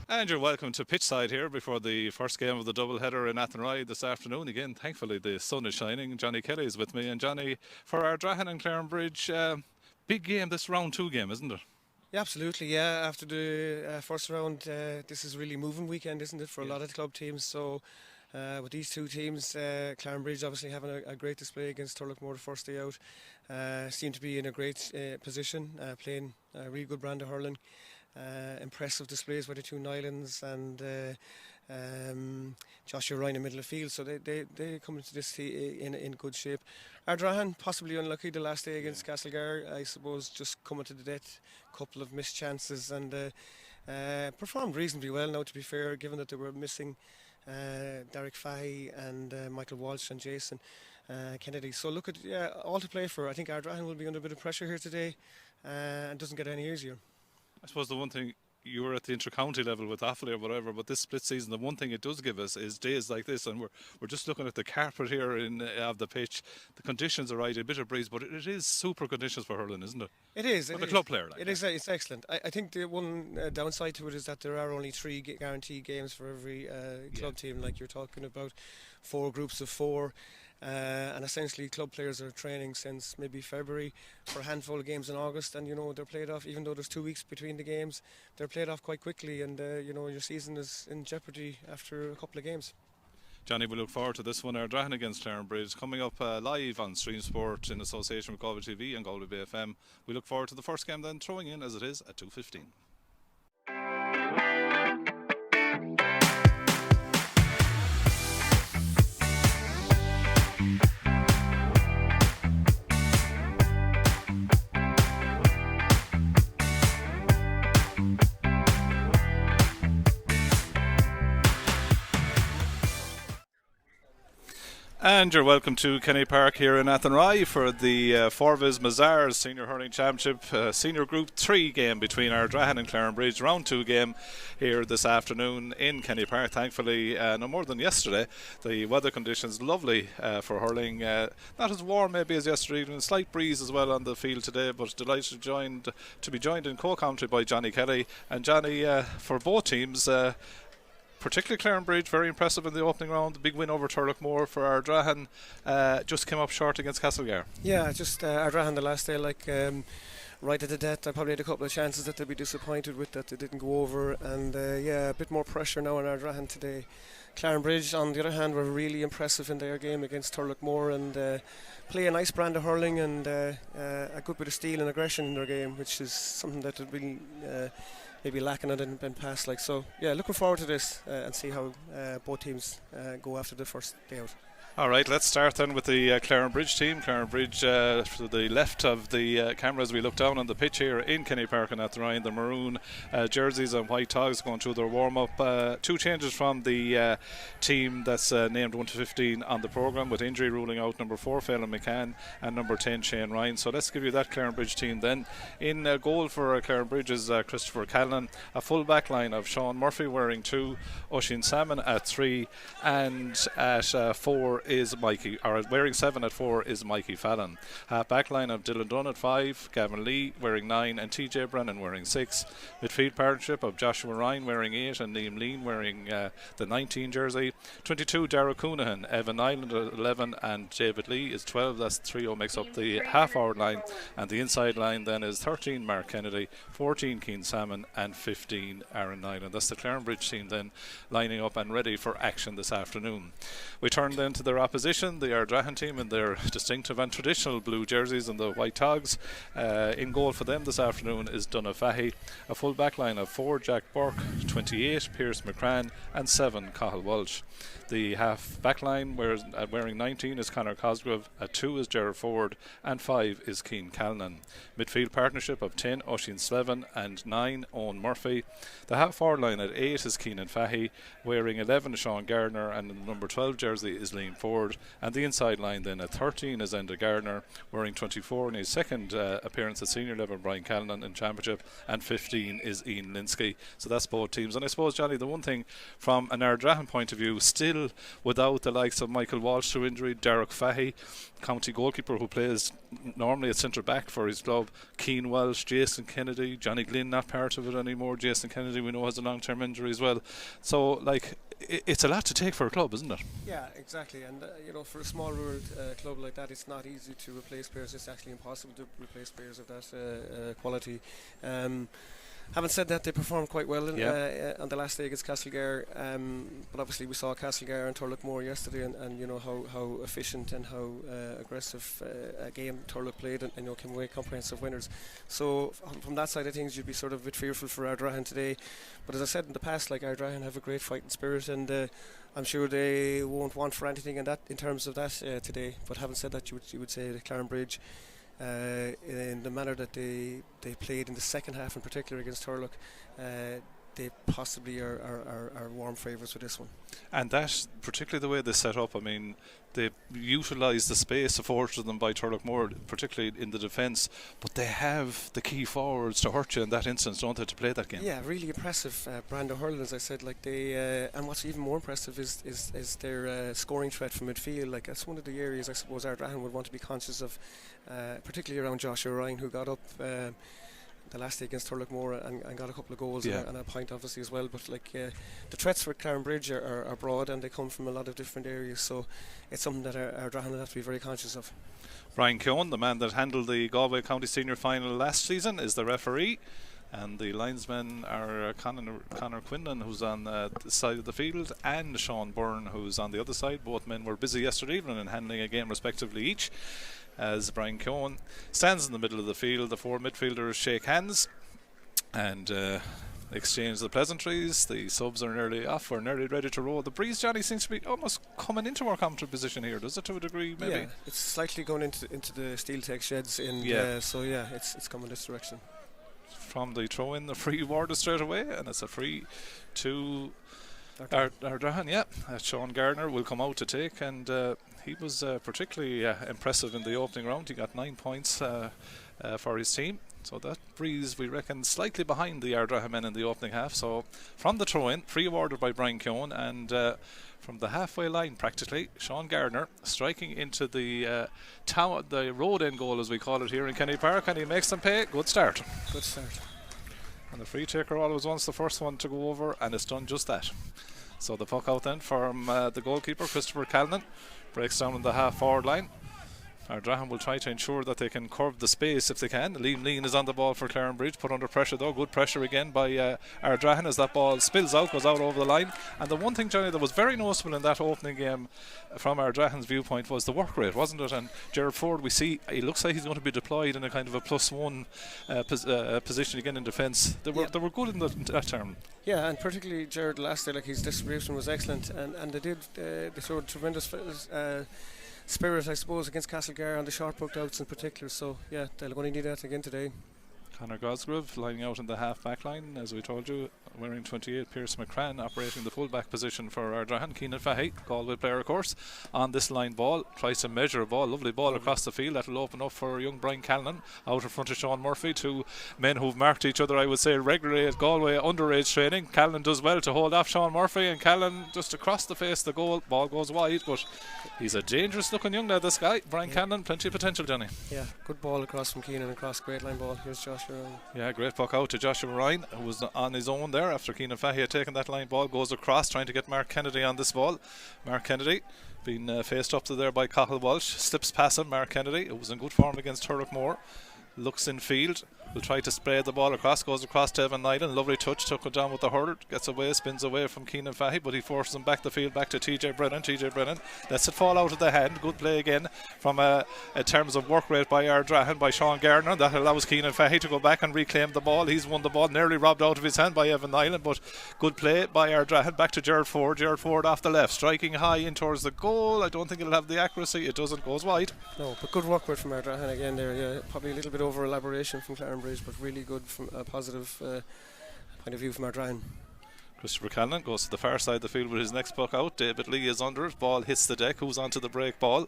And you're welcome to Pitchside here before the first game of the doubleheader in Athenry this afternoon. Again, thankfully the sun is shining. Johnny Kelly is with me, and Johnny, for our Drahan and Clarinbridge, big game, this round two game, isn't it? Yeah, absolutely. Yeah, after the first round, this is really moving weekend, isn't it, for a lot of club teams? So, with these two teams, Clarinbridge obviously having a great display against Turlockmore the first day out, seem to be in a great position, playing a really good brand of hurling. Impressive displays by the two Nylands and Joshua Ryan in middle of field, so they come into this in good shape. Ardrahan possibly unlucky the last day against Castlegar, I suppose, just coming to the death, couple of missed chances, and performed reasonably well now, to be fair, given that they were missing Derek Fahey and Michael Walsh and Jason Kennedy. So look at all to play for. I think Ardrahan will be under a bit of pressure here today, and doesn't get any easier. I suppose the one thing, you were at the inter-county level with Offaly or whatever, but this split season, the one thing it does give us is days like this, and we're just looking at the carpet here of the pitch. The conditions are right, a bit of breeze, but it is super conditions for hurling, isn't it? It is. For the club player, like. It is. It's excellent. I think the one downside to it is that there are only three guaranteed games for every club team, like you're talking about, 4 groups of 4. And essentially club players are training since maybe February for a handful of games in August, and they're played off. Even though there's 2 weeks between the games, they're played off quite quickly, and your season is in jeopardy after a couple of games. Johnny, we look forward to this one. Ardrahan against Clarinbridge coming up live on Stream Sport in association with Galway TV and Galway Bay FM. We look forward to the first game then, throwing in as it is at 2:15. And you're welcome to Kenny Park here in Athenry for the Forvis Mazars Senior Hurling Championship Senior Group 3 game between Ardrahan and Clarinbridge. Round 2 game here this afternoon in Kenny Park. Thankfully, no more than yesterday. The weather conditions lovely for hurling. Not as warm maybe as yesterday evening. Slight breeze as well on the field today, but delighted to be joined in co-commentary by Johnny Kelly. And Johnny, for both teams, particularly Clarinbridge, very impressive in the opening round. The big win over Turlockmore for Ardrahan, just came up short against Castlegar. Yeah, just Ardrahan the last day, right at the death. I probably had a couple of chances that they'd be disappointed with, that they didn't go over, and a bit more pressure now on Ardrahan today. Clarinbridge, on the other hand, were really impressive in their game against Turlockmore, and play a nice brand of hurling and a good bit of steel and aggression in their game, which is something that had been maybe lacking and in past. So looking forward to this and see how both teams go after the first day out. All right, let's start then with the Clarinbridge team. Clarinbridge to the left of the camera as we look down on the pitch here in Kenny Park and Athenry. The maroon jerseys and white togs going through their warm-up. 2 changes from the team that's named 1 to 15 on the programme, with injury ruling out number 4 Phelan McCann and number 10 Shane Ryan. So let's give you that Clarinbridge team then. In goal for Clarinbridge is Christopher Callan. A full back line of Sean Murphy wearing 2, Oisin Salmon at 3, and at 4 is Mikey, or wearing 7 at 4 is Mikey Fallon. Back line of Dylan Dunn at 5, Gavin Lee wearing 9 and TJ Brennan wearing 6. Midfield partnership of Joshua Ryan wearing 8 and Liam Lean wearing the 19 jersey. 22 Dara Coonahan, Evan Island at 11 and David Lee is 12. That's trio makes up the half-hour line, and the inside line then is 13 Mark Kennedy, 14 Keane Salmon and 15 Aaron Nyland. That's the Clarinbridge team then lining up and ready for action this afternoon. We turn then to their opposition, the Ardrahan team, in their distinctive and traditional blue jerseys and the white togs. In goal for them this afternoon is Donagh Fahey. A full back line of 4 Jack Burke, 28 Pierce McCran and 7 Cathal Walsh. The half back line wearing 19 is Conor Cosgrove, at 2 is Gerard Ford and 5 is Keane Callan. Midfield partnership of 10 Oisin Slevin and 9 Owen Murphy. The half forward line at 8 is Keenan Fahey, wearing 11 Sean Gardner, and the number 12 jersey is Liam Ford, and the inside line then at 13 is Enda Gardner, wearing 24 in his second appearance at senior level, Brian Callanan in championship, and 15 is Ian Linsky. So that's both teams. And I suppose, Johnny, the one thing from an Ardrahan point of view, still without the likes of Michael Walsh through injury, Derek Fahey, county goalkeeper who plays normally at centre back for his club, Keane Welsh, Jason Kennedy, Johnny Glynn not part of it anymore. Jason Kennedy we know has a long-term injury as well. So like it's a lot to take for a club, isn't it? Yeah, exactly. And you know, for a small rural club like that, it's not easy to replace players. It's actually impossible to replace players of that quality. Having said that, they performed quite well on the last day against Castlegar, but obviously we saw Castlegar and Turlough yesterday, and you know how efficient and how aggressive a game Turlough played, and you know came away comprehensive winners. So from that side of things, you'd be sort of a bit fearful for Ardrahan today. But as I said in the past, like Ardrahan have a great fighting spirit, and I'm sure they won't want for anything in terms of that today. But having said that, you would say that Clarinbridge, in the manner that they played in the second half in particular against Turlough, they possibly are warm favourites with this one. And that, particularly the way they set up, I mean, they utilised the space afforded to them by Turlough, particularly in the defence, but they have the key forwards to hurt you in that instance, don't they, to play that game? Yeah, really impressive. Brando Hurley, as I said, like they, and what's even more impressive is their scoring threat from midfield. Like that's one of the areas I suppose Ardrahan would want to be conscious of, particularly around Joshua Ryan, who got up the last day against Turlough and got a couple of goals and a point obviously as well. But like the threats for Clarinbridge are broad, and they come from a lot of different areas, so it's something that Ardrahan will have to be very conscious of. Brian Keown, the man that handled the Galway County Senior Final last season, is the referee, and the linesmen are Conor Quinlan, who's on the side of the field, and Sean Byrne, who's on the other side. Both men were busy yesterday evening in handling a game respectively each. As Brian Keown stands in the middle of the field, the four midfielders shake hands and exchange the pleasantries. The subs are nearly off, we're nearly ready to roll. The breeze, Johnny, seems to be almost coming into our commentary position here, does it, to a degree, maybe? Yeah, it's slightly going into the steel tech sheds, so yeah, it's coming this direction. From the throw in, the free ward is straight away, and it's a free to Ardrahan. Sean Gardner will come out to take, and he was particularly impressive in the opening round. He got 9 points for his team. So that breeze, we reckon, slightly behind the Ardrahan men in the opening half. So from the throw-in, free awarded by Brian Keown, and from the halfway line practically, Sean Gardner striking into the road end goal, as we call it here in Kenny Park, and he makes them pay. Good start. Good start. And the free taker always wants the first one to go over, and it's done just that. So the puck out then from the goalkeeper, Christopher Callanan, breaks down on the half forward line. Ardrahan will try to ensure that they can curve the space if they can. Liam Lean is on the ball for Clarinbridge, put under pressure though. Good pressure again by Ardrahan as that ball spills out, goes out over the line. And the one thing, Johnny, that was very noticeable in that opening game from Ardrahan's viewpoint was the work rate, wasn't it? And Gerard Ford, we see, he looks like he's going to be deployed in a kind of a +1 position again in defence. They were good in that term. Yeah, and particularly Gerard last day, like his distribution was excellent, and they showed tremendous spirit, I suppose, against Castlegar on the short puck outs in particular. So yeah, they're going to need that again today. Conor Gosgrove lining out in the half back line, as we told you, wearing 28. Pierce McCrann operating the full back position for Ardrahan. Keenan Fahey, Galway player of course, on this line ball, tries to measure a ball, lovely ball across the field. That'll open up for young Brian Callanan out in front of Sean Murphy, two men who've marked each other, I would say, regularly at Galway underage training. Callanan does well to hold off Sean Murphy, and Callanan just across the face of the goal. Ball goes wide, but he's a dangerous looking young lad, this guy Brian Callanan. Plenty of potential, Johnny. Yeah, good ball across from Keenan, across, great line ball. Here's Joshua Ryan. Yeah, great puck out to Joshua Ryan, who was on his own there after Keenan Fahey had taken that line ball. Goes across trying to get Mark Kennedy on this ball. Mark Kennedy being faced up to there by Cathal Walsh, slips past him. Mark Kennedy, who was in good form against Turlough, looks in field, will try to spray the ball across, goes across to Evan Nyland. Lovely touch, took it down with the hurler, gets away, spins away from Keenan Fahey, but he forces him back the field, back to TJ Brennan lets it fall out of the hand. Good play again from in terms of work rate by Ardrahan, by Sean Gardner. That allows Keenan Fahey to go back and reclaim the ball. He's won the ball, nearly robbed out of his hand by Evan Nyland, but good play by Ardrahan. Back to Gerard Ford off the left, striking high in towards the goal. I don't think it'll have the accuracy, it doesn't, goes wide. No, but good work rate from Ardrahan again there. Yeah, probably a little bit over elaboration from Clarinbridge, but really good from a positive point of view from Ardrahan. Christopher Callan goes to the far side of the field with his next puck out. David Lee is under it. Ball hits the deck. Who's onto the break ball?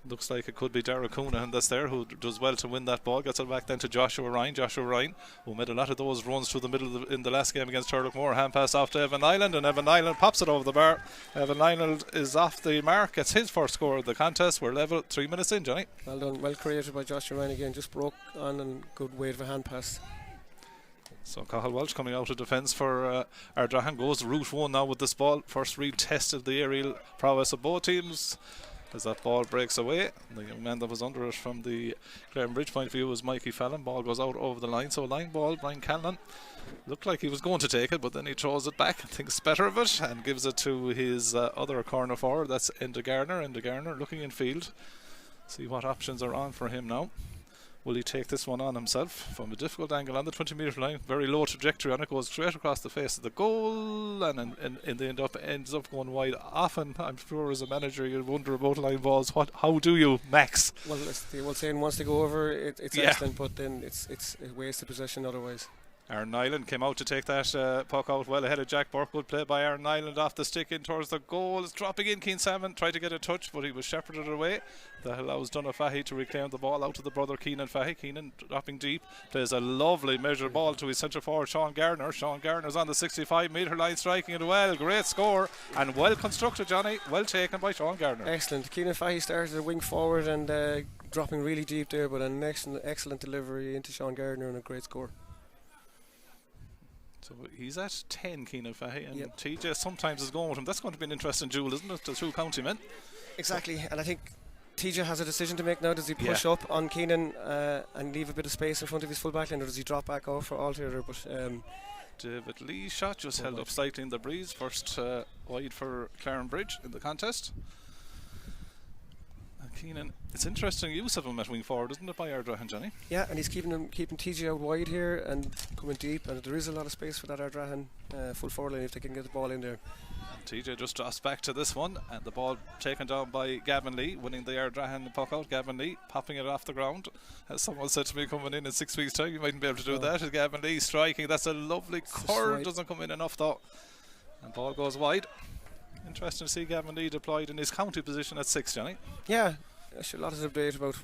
Looks like it could be Dara Coonahan that's there, who does well to win that ball. Gets it back then to Joshua Ryan. Joshua Ryan, who made a lot of those runs through the middle in the last game against Turlockmore. Hand pass off to Evan Island, and Evan Island pops it over the bar. Evan Island is off the mark. Gets his first score of the contest. We're level. 3 minutes in, Johnny. Well done. Well created by Joshua Ryan again. Just broke on and good weight of a hand pass. So Cathal Walsh coming out of defence for Ardrahan. Goes route one now with this ball. First real test of the aerial prowess of both teams. As that ball breaks away, the young man that was under it from the Clarinbridge point of view was Mikey Fallon. Ball goes out over the line, so line ball. Brian Callan looked like he was going to take it, but then he throws it back and thinks better of it and gives it to his other corner forward. That's Enda Garner. Enda Garner looking in field. See what options are on for him now. Will he take this one on himself from a difficult angle on the 20-metre line? Very low trajectory on it, goes straight across the face of the goal, and in the ends up going wide. Often, I'm sure as a manager, you wonder about line balls. How do you, Max? Well, the old saying, once they go over, it's excellent, but then it's a waste of possession otherwise. Aaron Nyland came out to take that puck out well ahead of Jack Burke. Good play by Aaron Nyland off the stick in towards the goal. It's dropping in. Keen Salmon tried to get a touch, but he was shepherded away. That allows Donagh Fahy to reclaim the ball out to the brother Keenan Fahy. Keenan dropping deep. Plays a lovely measured ball to his centre forward Sean Garner. Sean Garner's on the 65-metre line, striking it well. Great score and well constructed, Johnny. Well taken by Sean Garner. Excellent. Keenan Fahy started a wing forward and dropping really deep there, but an excellent delivery into Sean Gardner and a great score. So he's at 10, Keenan Fahy, and TJ sometimes is going with him. That's going to be an interesting duel, isn't it? The two county men. Exactly, and I think TJ has a decision to make now. Does he push up on Keenan and leave a bit of space in front of his full back line, or does he drop back off for Altogether? But David Lee's shot just held up slightly in the breeze. First wide for Clarinbridge in the contest. Keenan, it's interesting use of him at wing forward, isn't it, by Ardrahan, Johnny? Yeah, and he's keeping TJ out wide here and coming deep, and there is a lot of space for that Ardrahan full forward line if they can get the ball in there. TJ just drops back to this one, and the ball taken down by Gavin Lee, winning the Ardrahan puck out. Gavin Lee popping it off the ground. As someone said to me, coming in 6 weeks' time, you mightn't be able to do that. As Gavin Lee striking, that's a lovely curve, doesn't come in enough though. And ball goes wide. Interesting to see Gavin Lee deployed in his county position at 6, Johnny. Yeah, there's a lot of debate about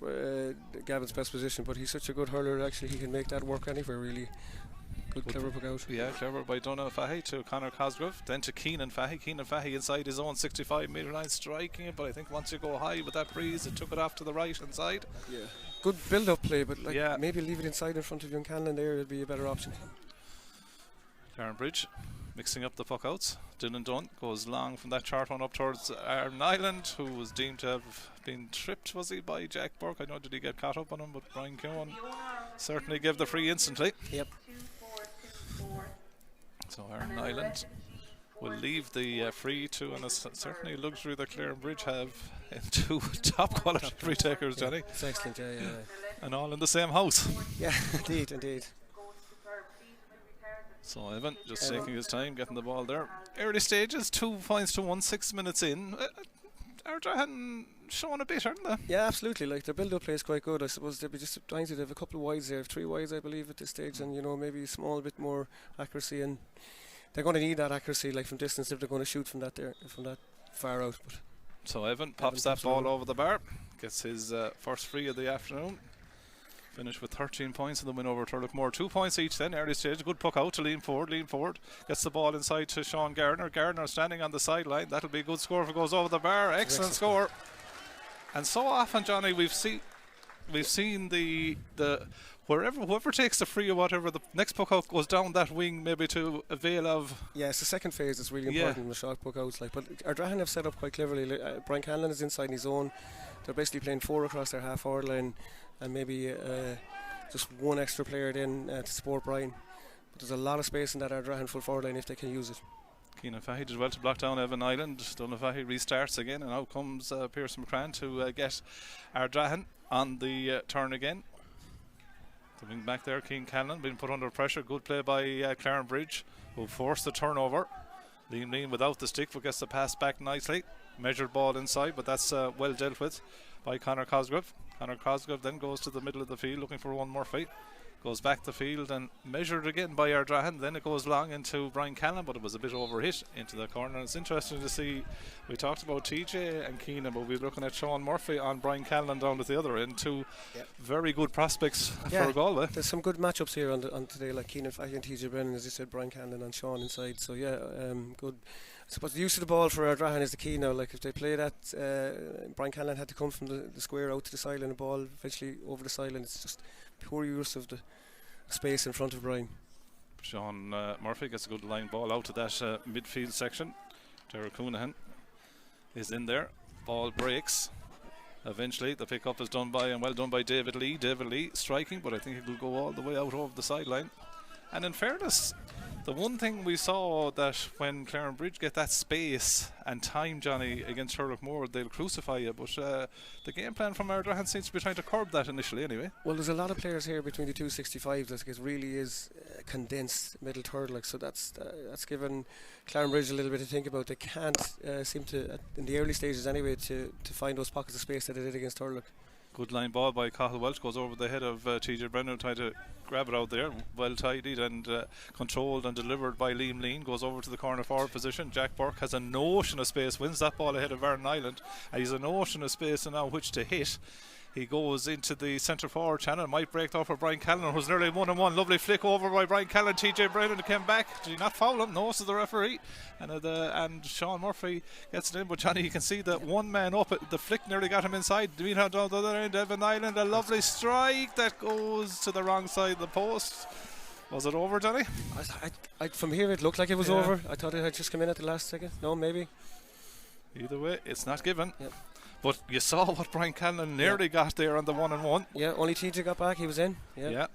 Gavin's best position, but he's such a good hurler, actually he can make that work anywhere really. Good clever puck out. Yeah, clever by Donagh Fahy to Conor Cosgrove, then to Keenan Fahy. Keenan Fahy inside his own 65-metre line, striking it, but I think once you go high with that breeze, it took it off to the right hand side. Yeah, good build-up play, but maybe leave it inside in front of young Canlan there, it'd be a better option. Clarinbridge mixing up the puck outs. Dylan Dunn goes long from that chart one up towards Aaron Island, who was deemed to have been tripped, was he, by Jack Burke? I know, did he get caught up on him, but Brian Cowan certainly gave the free instantly. Yep. So Aaron Island will leave the free to, and it's certainly a luxury that Clarinbridge have in two top quality free takers, Johnny. It's excellent, yeah. And all in the same house. Yeah, indeed. So Evan just taking his time, getting the ball there. Early stages, 2 points to 1, 6 minutes in. Ardrahan showing a bit, aren't they? Yeah, absolutely. Like their build-up play is quite good. I suppose they'll be just trying to have a couple of wides there, 3 wides, I believe, at this stage, and maybe a small bit more accuracy. And they're going to need that accuracy, like from distance, if they're going to shoot from that far out. But so Evan pops that ball over the bar, gets his first free of the afternoon. Finished with 13 points in the win over Turlockmore. 2 points each then, early stage. Good puck out to lean forward. Gets the ball inside to Sean Garner. Garner standing on the sideline. That'll be a good score if it goes over the bar. Excellent score. And so often, Johnny, we've seen the whoever takes the free or whatever, the next puck out goes down that wing maybe to avail of. Yeah, it's the second phase that's really important in the short puck outs. But Ardrahan have set up quite cleverly. Brian Canlan is inside his own. They're basically playing 4 across their half forward line, and maybe just one extra player then to support Brian. But there's a lot of space in that Ardrahan full forward line if they can use it. Keenan Fahy did well to block down Evan Island. Donagh Fahy restarts again, and out comes Pearson McCran to get Ardrahan on the turn again. The wing back there, Keane Callan, being put under pressure. Good play by Clarinbridge, who forced the turnover. Liam without the stick, but gets the pass back nicely. Measured ball inside, but that's well dealt with by Conor Cosgrove. Conor Cosgrove then goes to the middle of the field looking for one Murphy. goes back the field and measured again by Ardrahan. Then it goes long into Brian Callan, but it was a bit overhit into the corner. It's interesting to see. We talked about TJ and Keenan, but we're looking at Sean Murphy on Brian Callan down at the other end. Two very good prospects for Galway. There's some good matchups here on today, like Keenan Fahy and TJ Brennan, as you said, Brian Callan and Sean inside. So good. I suppose the use of the ball for Ardrahan is the key now. Like if they play that, Brian Callan had to come from the square out to the sideline, the ball eventually over the sideline. It's just poor use of the space in front of Brian. Sean Murphy gets a good line ball out to that midfield section. Derek Coonahan is in there. Ball breaks. Eventually the pick-up is done by, and well done by David Lee. David Lee striking, but I think it will go all the way out over the sideline. And in fairness, the one thing we saw that when Clarinbridge get that space and time, Johnny, against Hurlockmore, they'll crucify you. But the game plan from Ardrahan seems to be trying to curb that initially anyway. Well, there's a lot of players here between the 265s. That it really is condensed middle third. Like, so that's given Clarinbridge a little bit to think about. They can't seem to, in the early stages anyway, to find those pockets of space that they did against Hurlock. Good line ball by Cathal Welch, goes over the head of TJ Brennan, trying to grab it out there. Well tidied and controlled and delivered by Liam Lean. Goes over to the corner forward position. Jack Burke has a notion of space, wins that ball ahead of Vernon Island. And he's a notion of space and now which to hit. He goes into the centre forward channel, might break off for Brian Callan, who's nearly 1-on-1. Lovely flick over by Brian Callan. TJ Brennan came back. Did he not foul him? No, says the referee. And Sean Murphy gets it in. But Johnny, you can see that one man up. The flick nearly got him inside. Down the other end, Evan Island. A lovely strike that goes to the wrong side of the post. Was it over, Johnny? From here it looked like it was over. I thought it had just come in at the last second. No, maybe. Either way, it's not given. Yep. But you saw what Brian Callan nearly got there on the 1-on-1. Yeah, only TJ got back, he was in. Yeah.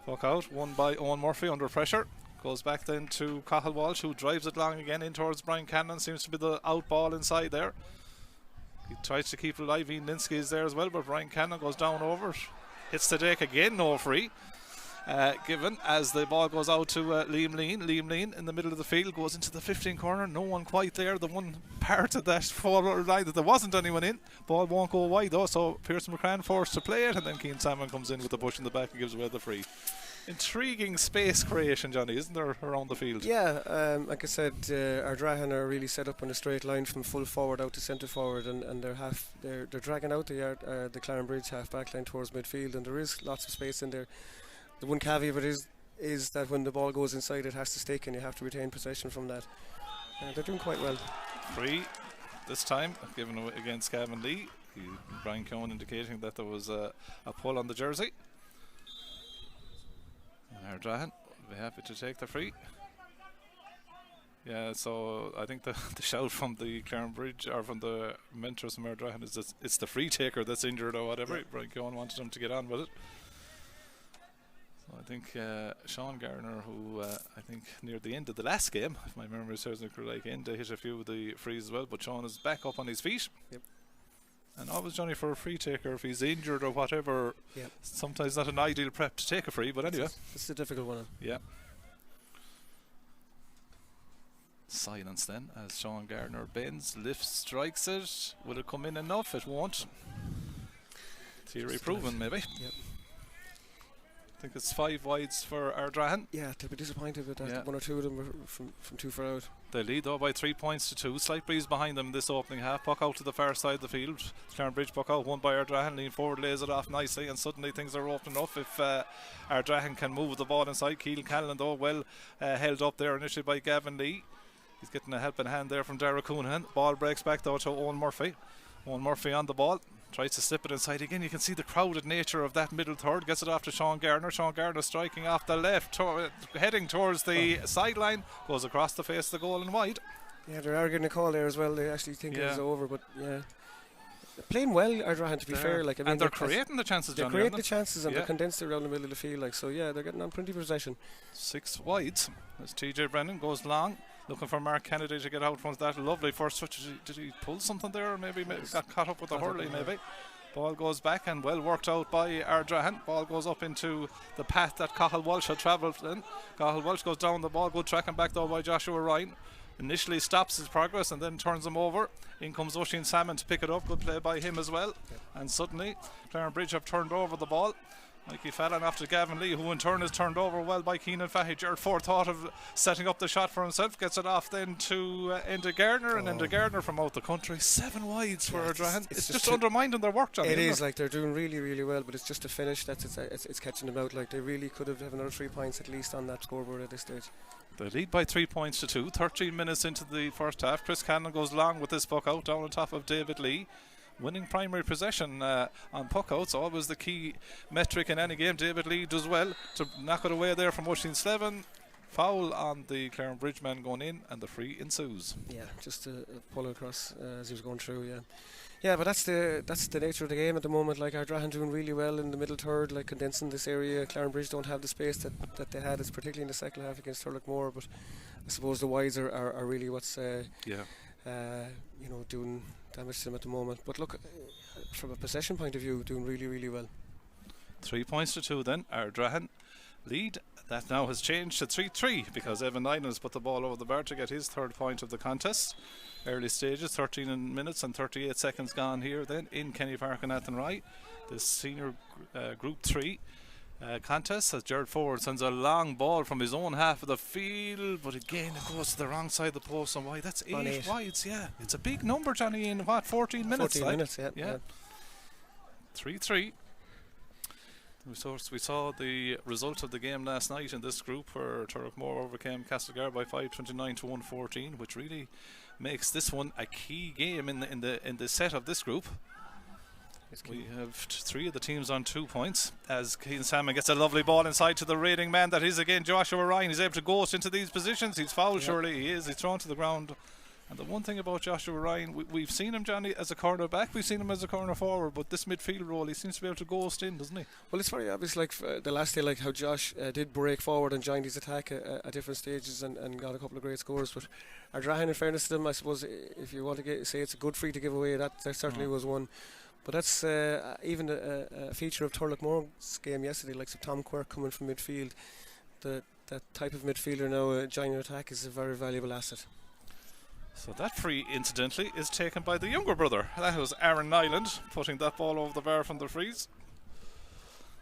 Fuck out, won by Owen Murphy under pressure. Goes back then to Cathal Walsh, who drives it long again in towards Brian Callan. Seems to be the out ball inside there. He tries to keep it alive. Ian Linsky is there as well, but Brian Callan goes down over it. Hits the deck again, no free. Given as the ball goes out to Liam Lean. Liam Lean in the middle of the field goes into the 15 corner. No one quite there. The one part of that forward line that there wasn't anyone in. Ball won't go wide though, so Pearson McCran forced to play it, and then Keane Salmon comes in with the push in the back and gives away the free. Intriguing space creation, Johnny, isn't there, around the field? Yeah, like I said, Ardrahan are really set up on a straight line from full forward out to centre forward, and they're dragging out the Clarinbridge half back line towards midfield, and there is lots of space in there. The one caveat of it is that when the ball goes inside, it has to stick, and you have to retain possession from that. They're doing quite well. Free this time, given away against Gavin Lee. Brian Cohen indicating that there was a pull on the jersey. And Ardrahan will be happy to take the free. Yeah, so I think the shout from the Clarinbridge, or from the mentors from Ardrahan, is that it's the free taker that's injured or whatever. Yeah. Brian Cohen wanted him to get on with it. I think Sean Garner, who I think near the end of the last game, if my memory serves me correctly, hit a few of the frees as well. But Sean is back up on his feet. Yep. And always, Johnny, for a free taker, if he's injured or whatever, sometimes not an ideal prep to take a free, but anyway. It's a difficult one. Yeah. Silence then as Sean Garner bends, lifts, strikes it. Will it come in enough? It won't. Theory proven, maybe. Yep. I think it's 5 wides for Ardrahan. Yeah, they'll be disappointed with that. One or two of them are from too far out. They lead though by 3 points to 2. Slight breeze behind them in this opening half. Puck out to the far side of the field. Clarinbridge puck out, won by Ardrahan. Lean forward, lays it off nicely, and suddenly things are opening up if Ardrahan can move the ball inside. Keelan Callan though well held up there initially by Gavin Lee. He's getting a helping hand there from Derek Coonahan. Ball breaks back though to Owen Murphy. Owen Murphy on the ball. Tries to slip it inside again. You can see the crowded nature of that middle third. Gets it off to Sean Garner. Sean Garner striking off the left, heading towards the sideline. Goes across the face of the goal and wide. Yeah, they're arguing a call there as well. They actually think it's over, but yeah. They're playing well, Ardrahan, to be fair. Like, I mean, and they're creating the chances, They're creating the chances, and they're condensed around the middle of the field. Like, so yeah, they're getting on plenty of possession. 6 wides as TJ Brennan goes long. Looking for Mark Kennedy to get out front of that. Lovely first switch. Did he pull something there? Or maybe got caught up with the hurley, maybe. Ball goes back and well worked out by Ardrahan. Ball goes up into the path that Cathal Walsh had travelled in. Cathal Walsh goes down the ball. Good tracking back though by Joshua Ryan. Initially stops his progress and then turns him over. In comes Oisin Salmon to pick it up. Good play by him as well. And suddenly Clarinbridge have turned over the ball. Mikey Fallon after Gavin Lee, who in turn is turned over well by Keenan Fahey. Jared Ford thought of setting up the shot for himself, gets it off then to Enda Gardner, and Enda Gardner from out the country. 7 wides for Ardrahan. It's just undermining their work, Johnny. It is, like, they're doing really, really well, but it's just a finish that's it's catching them out. Like, they really could have another 3 points at least on that scoreboard at this stage. They lead by 3 points to 2. 13 minutes into the first half. Chris Cannon goes long with this puck out down on top of David Lee. Winning primary possession on puckouts, always the key metric in any game. David Lee does well to knock it away there from Oisin Slevin. Foul on the Clarinbridge man going in, and the free ensues. Yeah, just a pull across as he was going through. Yeah, but that's the nature of the game at the moment. Like, Ardrahan doing really well in the middle third, like condensing this area. Clarinbridge don't have the space that they had, it's particularly in the second half against Turlockmore. But I suppose the wides are really what's doing damage to them at the moment. But look, from a possession point of view, doing really, really well. 3 points to 2 then. Ardrahan lead. That now has changed to 3-3 because Evan Nyland has put the ball over the bar to get his 3rd point of the contest. Early stages, 13 minutes and 38 seconds gone here then in Kenny Park and Athenry. This senior Group 3 contest as Jared Ford sends a long ball from his own half of the field, but again it goes to the wrong side of the post and wide. That's 8 wides, yeah. It's a big number, Johnny, in what, 14 minutes? 14 minutes, yeah. 3-3. We saw the result of the game last night in this group where Turlockmore overcame Castlegar by 5-29 to 114, which really makes this one a key game in the set of this group. We have 3 of the teams on 2 points as Keane Salmon gets a lovely ball inside to the raiding man that is again Joshua Ryan. He's able to ghost into these positions. He's fouled, surely he is. He's thrown to the ground. And the one thing about Joshua Ryan, we've seen him, Johnny, as a corner back, we've seen him as a corner forward, but this midfield role, he seems to be able to ghost in, doesn't he? Well, it's very obvious, like the last day, like how Josh did break forward and joined his attack at different stages and got a couple of great scores. But Ardrahan, in fairness to them, I suppose, if you want to say it's a good free to give away, that certainly was one. But that's even a feature of Turlockmore's game yesterday, like so Tom Quirk coming from midfield. That type of midfielder now joining your attack is a very valuable asset. So that free, incidentally, is taken by the younger brother. That was Aaron Nyland putting that ball over the bar from the frees.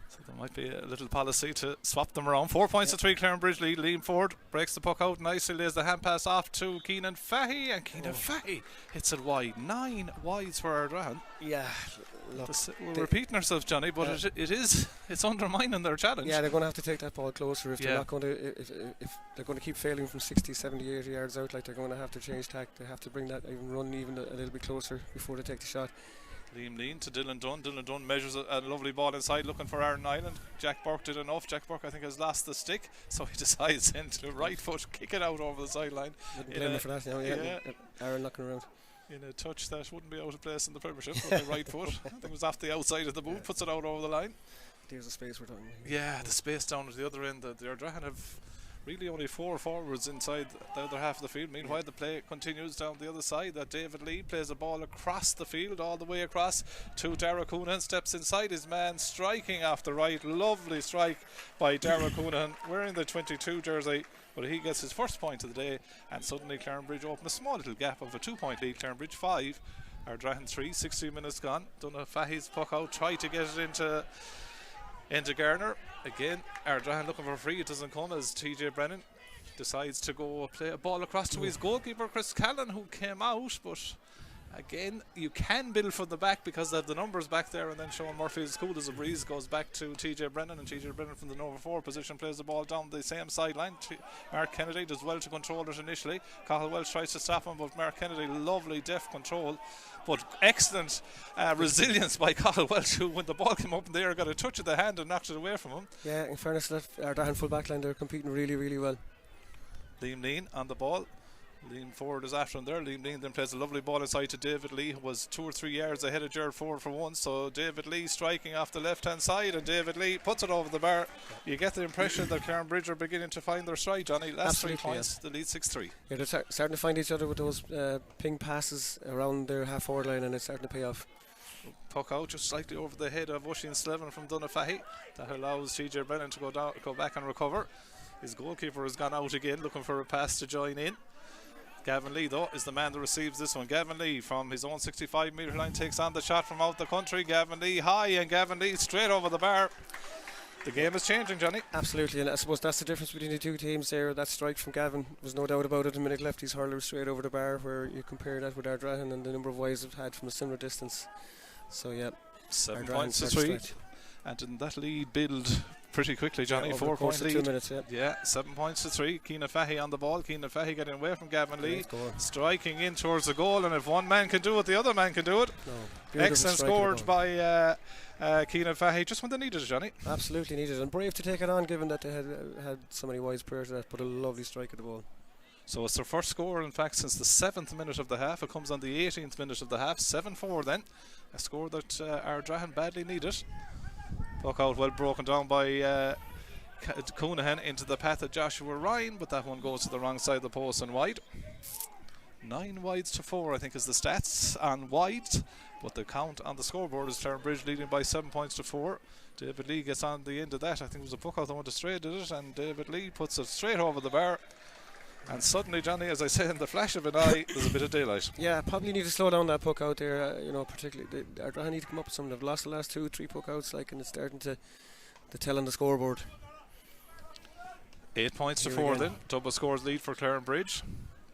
So there might be a little policy to swap them around. 4 points to 3, Clarinbridge lead. Liam Ford breaks the puck out nicely, lays the hand pass off to Keenan Fahey, and Keenan Fahey hits it wide. 9 wides for Ardrahan. Yeah, look, we're repeating ourselves, Johnny, but it's undermining their challenge. Yeah, they're going to have to take that ball closer if they're not going to. If they're going to keep failing from 60, 70, 80 yards out, like they're going to have to change tack. They have to bring that run even a little bit closer before they take the shot. Liam Lean to Dylan Dunn. Dylan Dunn measures a lovely ball inside looking for Aaron Island. Jack Burke did enough. Jack Burke, I think, has lost the stick, so he decides then to right foot kick it out over the sideline. Wouldn't blame him for that now, Aaron knocking around. In a touch that wouldn't be out of place in the Premiership with the right foot. I think it was off the outside of the boot, puts it out over the line. There's the space we're talking about. Yeah, the space down at the other end. The Ardrahan have really only 4 forwards inside the other half of the field. Meanwhile, the play continues down the other side. That David Lee plays a ball across the field, all the way across to Dara Coonan. Steps inside his man, striking off the right. Lovely strike by Dara Coonan, wearing the 22 jersey. But he gets his first point of the day, and suddenly Clarinbridge open a small little gap of a 2-point lead. Clarinbridge 5, Ardrahan 3. 60 minutes gone. Donna Fahey's puck out, tried to get it into Garner. Again, Ardrahan looking for a free. It doesn't come as TJ Brennan decides to go play a ball across to his goalkeeper Chris Callan, who came out, but again you can build from the back because they have the numbers back there, and then Sean Murphy's cool as a breeze goes back to TJ Brennan, and TJ Brennan from the number 4 position plays the ball down the same sideline. Mark Kennedy does well to control it initially. Cathal Welch tries to stop him, but Mark Kennedy, lovely deft control, but excellent resilience by Cathal Welch, who when the ball came up in the air got a touch of the hand and knocked it away from him. Yeah, in fairness, that Ardrahan full back line, they're competing really, really well. Liam Lean on the ball. Liam Ford is after him there. Liam Lean then plays a lovely ball inside to David Lee, who was 2 or 3 yards ahead of Jared Ford for once. So David Lee striking off the left hand side, and David Lee puts it over the bar. You get the impression that Clarinbridge are beginning to find their stride, Johnny. Last 3 points, the lead 6-3. Yeah, they're starting to find each other with those ping passes around their half forward line, and it's starting to pay off. Puck out just slightly over the head of Oisin Slevin from Donafahy. That allows TJ Brennan to go back and recover. His goalkeeper has gone out again looking for a pass to join in. Gavin Lee, though, is the man that receives this one. Gavin Lee from his own 65 metre line takes on the shot from out the country. Gavin Lee high, and Gavin Lee straight over the bar. The game is changing, Johnny. Absolutely, and I suppose that's the difference between the two teams there. That strike from Gavin, was no doubt about it. A minute left, his hurler was straight over the bar, where you compare that with Ardrahan and the number of wides they've had from a similar distance. So, yeah. 7 points to 3. And didn't that lead build pretty quickly, Johnny? 4 point lead. 2 minutes, yeah. 7 points to 3. Keenan Fahy on the ball. Keenan Fahy getting away from Gavin Lee. Striking in towards the goal. And if one man can do it, the other man can do it. Excellent scored by Keenan Fahy, just when they needed it, Johnny. Absolutely needed, and brave to take it on, given that they had so many wides prior to that, but a lovely strike of the ball. So it's their first score, in fact, since the 7th minute of the half. It comes on the 18th minute of the half. 7-4 then. A score that Ardrahan badly needed. Puck out well broken down by Coonahan into the path of Joshua Ryan, but that one goes to the wrong side of the post and wide. 9 wides to 4, I think, is the stats on wides. But the count on the scoreboard is Clarinbridge leading by 7 points to 4. David Lee gets on the end of that. I think it was a puck out that went straight, did it? And David Lee puts it straight over the bar. And suddenly, Johnny, as I say, in the flash of an eye, there's a bit of daylight. Yeah, probably need to slow down that puck out there. Particularly, I need to come up with something. They've lost the last 2-3 puck outs, and it's starting to tell on the scoreboard. 8 points to 4 then. Double scores lead for Clarinbridge.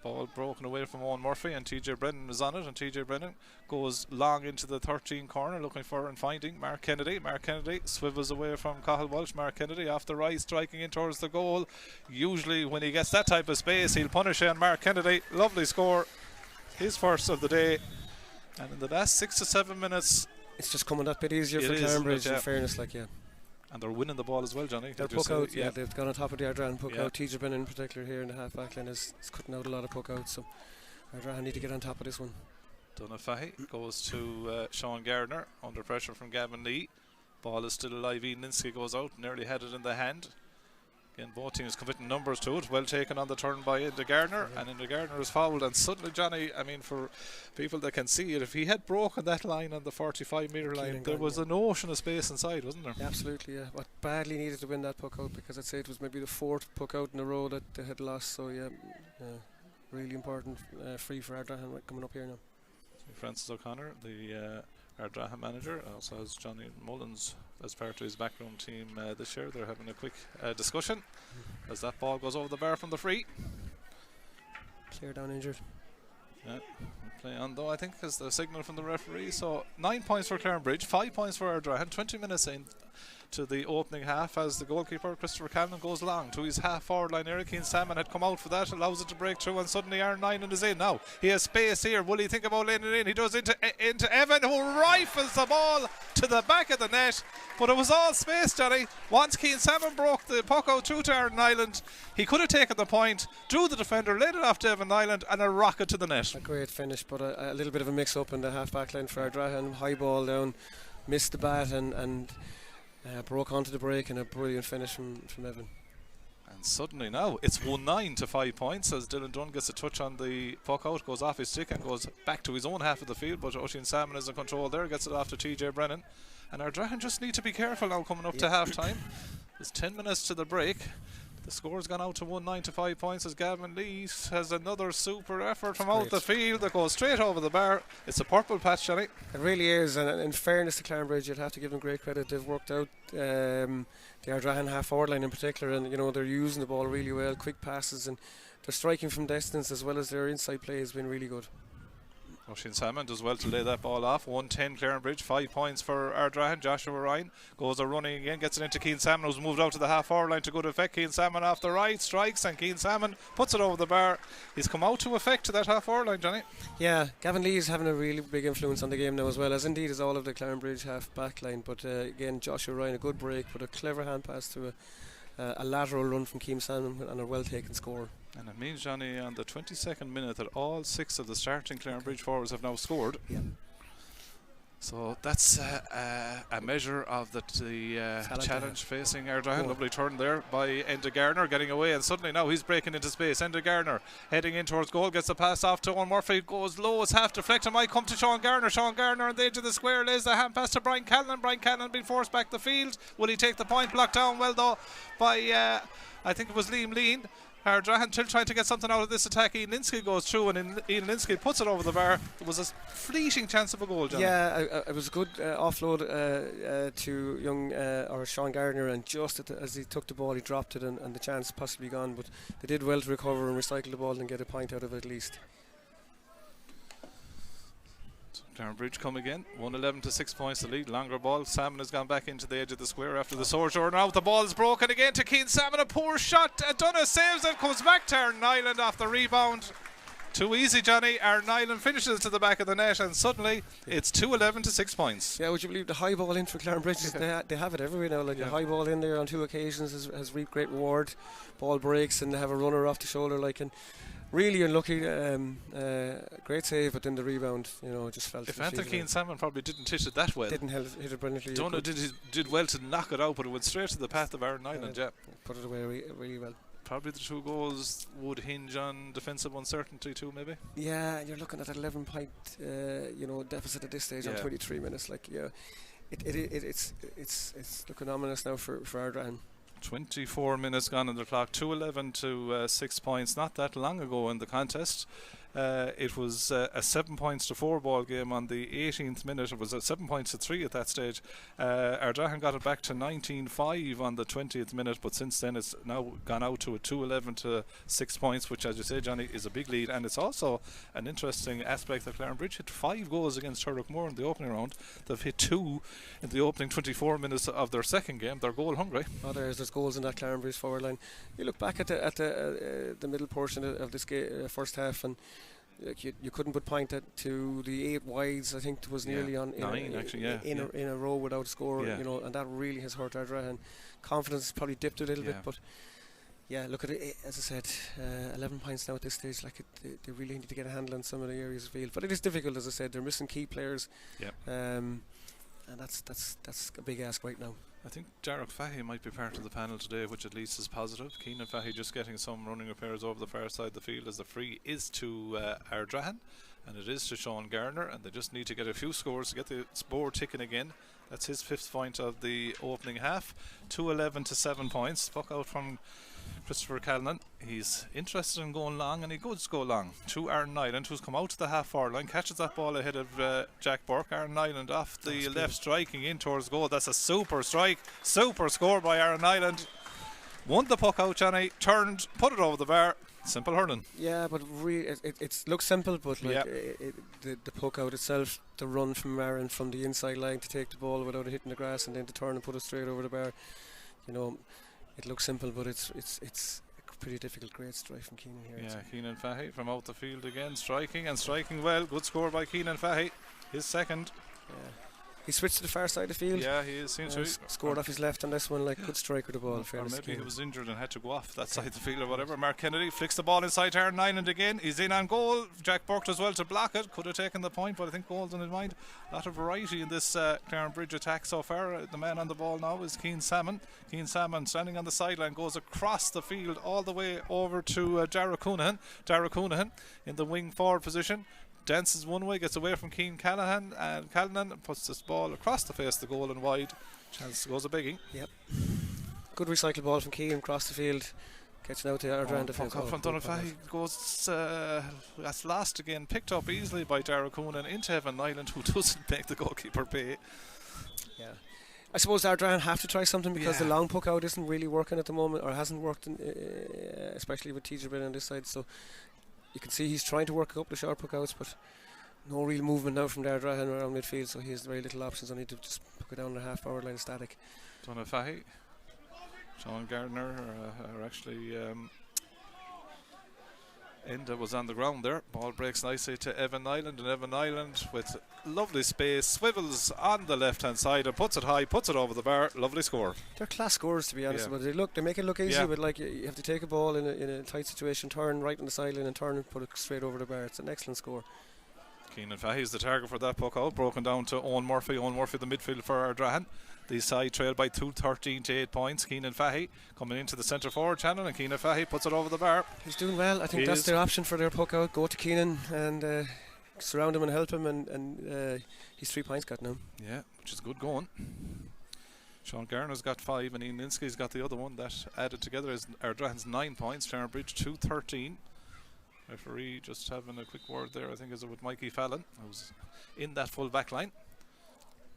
Ball broken away from Owen Murphy, and TJ Brennan is on it, and TJ Brennan goes long into the 13 corner looking for and finding Mark Kennedy. Mark Kennedy swivels away from Cathal Walsh. Mark Kennedy off the right, striking in towards the goal. Usually when he gets that type of space, he'll punish it. Mark Kennedy, lovely score, his first of the day. And in the last 6 to 7 minutes, it's just coming that bit easier for Clarinbridge, in fairness, And they're winning the ball as well, Johnny. Their puck out, they've gone on top of the Ardrahan puck out. TJ Brennan in particular here in the half back line is cutting out a lot of puck outs, so Ardrahan need to get on top of this one. Donagh Fahy goes to Sean Gardner under pressure from Gavin Lee. Ball is still alive. Ian Linsky goes out, nearly had it in the hand. Again, both teams committing numbers to it. Well taken on the turn by Enda Gardner, and Enda Gardner is fouled. And suddenly, Johnny, I mean, for people that can see it, if he had broken that line on the 45-metre line, there was an ocean of space inside, wasn't there? Absolutely, yeah. But badly needed to win that puck out, because I'd say it was maybe the 4th puck out in a row that they had lost. So, really important free for Ardrahan coming up here now. Francis O'Connor, the Ardrahan manager, also has Johnny Mullins as part of his backroom team this year. They're having a quick discussion as that ball goes over the bar from the free. Player down injured. Yeah, play on though, I think, is the signal from the referee. So 9 points for Clarinbridge, 5 points for Ardrahan. 20 minutes in to the opening half as the goalkeeper Christopher Callan goes long to his half forward line. Eric Keane Salmon had come out for that, allows it to break through, and suddenly Aaron Nyland is in now. He has space here. Will he think about laying it in? He does into Evan, who rifles the ball to the back of the net, but it was all space, Johnny. Once Keane Salmon broke the puck out through to Aaron Nyland, he could have taken the point, drew the defender, laid it off to Evan Nyland, and a rocket to the net. A great finish, but a little bit of a mix up in the half back line for Ardrahan. High ball down, missed the bat, and broke onto the break, and a brilliant finish from Evan. And suddenly now it's 1-9 to 5 points as Dylan Dunn gets a touch on the puck out, goes off his stick and goes back to his own half of the field, but Oisin Salmon is in control there, gets it off to TJ Brennan. And Ardrahan just need to be careful now coming up to half time. There's 10 minutes to the break. The score's gone out to 1-9 to 5 points as Gavin Lee has another super effort from out the field that goes straight over the bar. It's a purple patch, Johnny. It really is, and in fairness to Clarinbridge, you'd have to give them great credit. They've worked out the Ardrahan half forward line in particular, and they're using the ball really well, quick passes, and they're striking from distance as well as their inside play has been really good. Oisin Salmon does well to lay that ball off. 1-10 Clarinbridge, 5 points for Ardrahan. Joshua Ryan goes a running again, gets it into Keane Salmon, who's moved out to the half forward line to good effect. Keane Salmon off the right, strikes, and Keane Salmon puts it over the bar. He's come out to effect to that half forward line, Johnny. Yeah, Gavin Lee is having a really big influence on the game now as well, as indeed is all of the Clarinbridge half back line. But again, Joshua Ryan, a good break, but a clever hand pass to a lateral run from Keane Salmon and a well taken score. And it means, Johnny, on the 22nd minute that all 6 of the starting Clarinbridge forwards have now scored. Yeah. So that's a measure of the challenge facing Ardrahan. Lovely turn there by Enda Gardner, getting away, and suddenly now he's breaking into space. Enda Gardner heading in towards goal, gets the pass off to Owen Murphy, goes low, it's half deflected, might come to Sean Gardner. Sean Gardner on the edge of the square lays the hand pass to Brian Callan. Brian Callan being forced back the field. Will he take the point? Blocked down well though by I think it was Liam Lean. Ardrahan still trying to get something out of this attack. Ian Linsky goes through and Ian Linsky puts it over the bar. There was a fleeting chance of a goal, Johnny. Yeah, it was a good offload to young or Sean Gardner, and just as he took the ball he dropped it, and the chance possibly gone, but they did well to recover and recycle the ball and get a point out of it at least. Clarinbridge come again, 1-11 to 6 points the lead. Longer ball. Salmon has gone back into the edge of the square after the sojourn. Now the ball is broken again to Keane Salmon. A poor shot. Dunna saves it, comes back to Aaron Nyland off the rebound. Too easy, Johnny. Aaron Nyland finishes to the back of the net, and suddenly it's 2-11 to 6 points. Yeah, would you believe the high ball in for Clarinbridge? They have it everywhere now. Like the high ball in there on 2 occasions has reaped great reward. Ball breaks and they have a runner off the shoulder, like, and really unlucky. Great save, but then the rebound, just fell. If Anthony Keane Salmon probably didn't hit it that well. Didn't hit it brilliantly. Dunno did well to knock it out, but it went straight to the path of Aaron Nyland. Put it away really well. Probably the 2 goals would hinge on defensive uncertainty too, maybe. Yeah, and you're looking at an 11-point, deficit at this stage on 23 minutes. Like, it's looking ominous now for Ardrahan. 24 minutes gone on the clock. 2-11 to 6 points. Not that long ago in the contest, it was a 7 points to 4 ball game on the 18th minute. It was a 7 points to 3 at that stage. Ardrahan got it back to 19-5 on the 20th minute, but since then it's now gone out to a 2-11 to 6 points, which, as you say, Johnny, is a big lead. And it's also an interesting aspect that Clarinbridge hit 5 goals against Turlockmore in the opening round. They've hit 2 in the opening 24 minutes of their second game. They're goal hungry. Oh, there's goals in that Clarinbridge forward line. You look back at the middle portion of this first half, and you couldn't but point to the 8 wides. I think it was nearly on 9 actually, in a row without a score. And that really has hurt Ardrahan. Confidence has probably dipped a little bit, but look at it. As I said, 11 points now at this stage. Like, they really need to get a handle on some of the areas of the field, but it is difficult. As I said, they're missing key players. And that's a big ask right now. I think Jarek Fahy might be part of the panel today, which at least is positive. Keenan Fahy just getting some running repairs over the far side of the field, as the free is to Ardrahan and it is to Sean Garner, and they just need to get a few scores to get the board ticking again. That's his 5th point of the opening half. 2-11 to 7 points. Puck out from Christopher Callanan. He's interested in going long, and he goes go long to Aaron Nyland, who's come out to the half-forward line, catches that ball ahead of Jack Burke. Aaron Nyland off the left, striking in towards goal. That's a super strike, super score by Aaron Nyland. Won the puck out, Johnny, turned, put it over the bar. Simple hurling. Yeah, but it looks simple, but like the puck out itself, the run from Aaron from the inside line to take the ball without it hitting the grass, and then to turn and put it straight over the bar. It looks simple, but it's a pretty difficult. Great strike from Keenan here. Yeah, Keenan Fahy from out the field again, striking well. Good score by Keenan Fahy, his second. Yeah. He switched to the far side of the field. Yeah, he seems to scored off his left on this one. Like, good strike with the ball. Or maybe he was injured and had to go off that side of the field or whatever. Mark Kennedy flicks the ball inside to Aaron Nyland again. He's in on goal. Jack Burke does well to block it. Could have taken the point, but I think goals in his mind. A lot of variety in this Clarinbridge attack so far. The man on the ball now is Keane Salmon. Keane Salmon standing on the sideline, goes across the field all the way over to Dara Coonahan. Dara Coonahan in the wing forward position. Dances one way, gets away from Keane Callahan, and Callanan puts this ball across the face of the goal and wide. Chance goes a biggie. Yep. Good recycled ball from Keane across the field. Catching out to Ardrahan defence. From Donoghue goes that's last again, picked up easily by Dara Coonan into Evan Nyland, who doesn't make the goalkeeper pay. Yeah. I suppose Ardrahan have to try something because the long puck out isn't really working at the moment, or hasn't worked, especially with TJ Brennan on this side. So you can see he's trying to work a couple of short puck outs, but no real movement now from Ardrahan around midfield, so he has very little options. I need to just puck it down the half forward line static. Donoghue, Sean Gardner are actually Enda was on the ground there. Ball breaks nicely to Evan Nyland, and Evan Nyland with lovely space swivels on the left hand side and puts it high, puts it over the bar. Lovely score. They're class scores, to be honest, but they make it look easy, but like you have to take a ball in a tight situation, turn right on the sideline and turn and put it straight over the bar. It's an excellent score. Keenan Fahy is the target for that puck out, broken down to Owen Murphy. Owen Murphy the midfield for Ardrahan. The side trail by 13 to 8 points. Keenan Fahy coming into the centre forward channel, and Keenan Fahy puts it over the bar. He's doing well. I think that's their option for their puck out. Go to Keenan and surround him and help him, and he's 3 points got now. Yeah, which is good going. Sean Garner's got 5 and Ian Linsky's got the other one. That added together is Ardrahan's 9 points. Clarinbridge 2-13. Referee just having a quick word there, I think, is it with Mikey Fallon, who's in that full back line.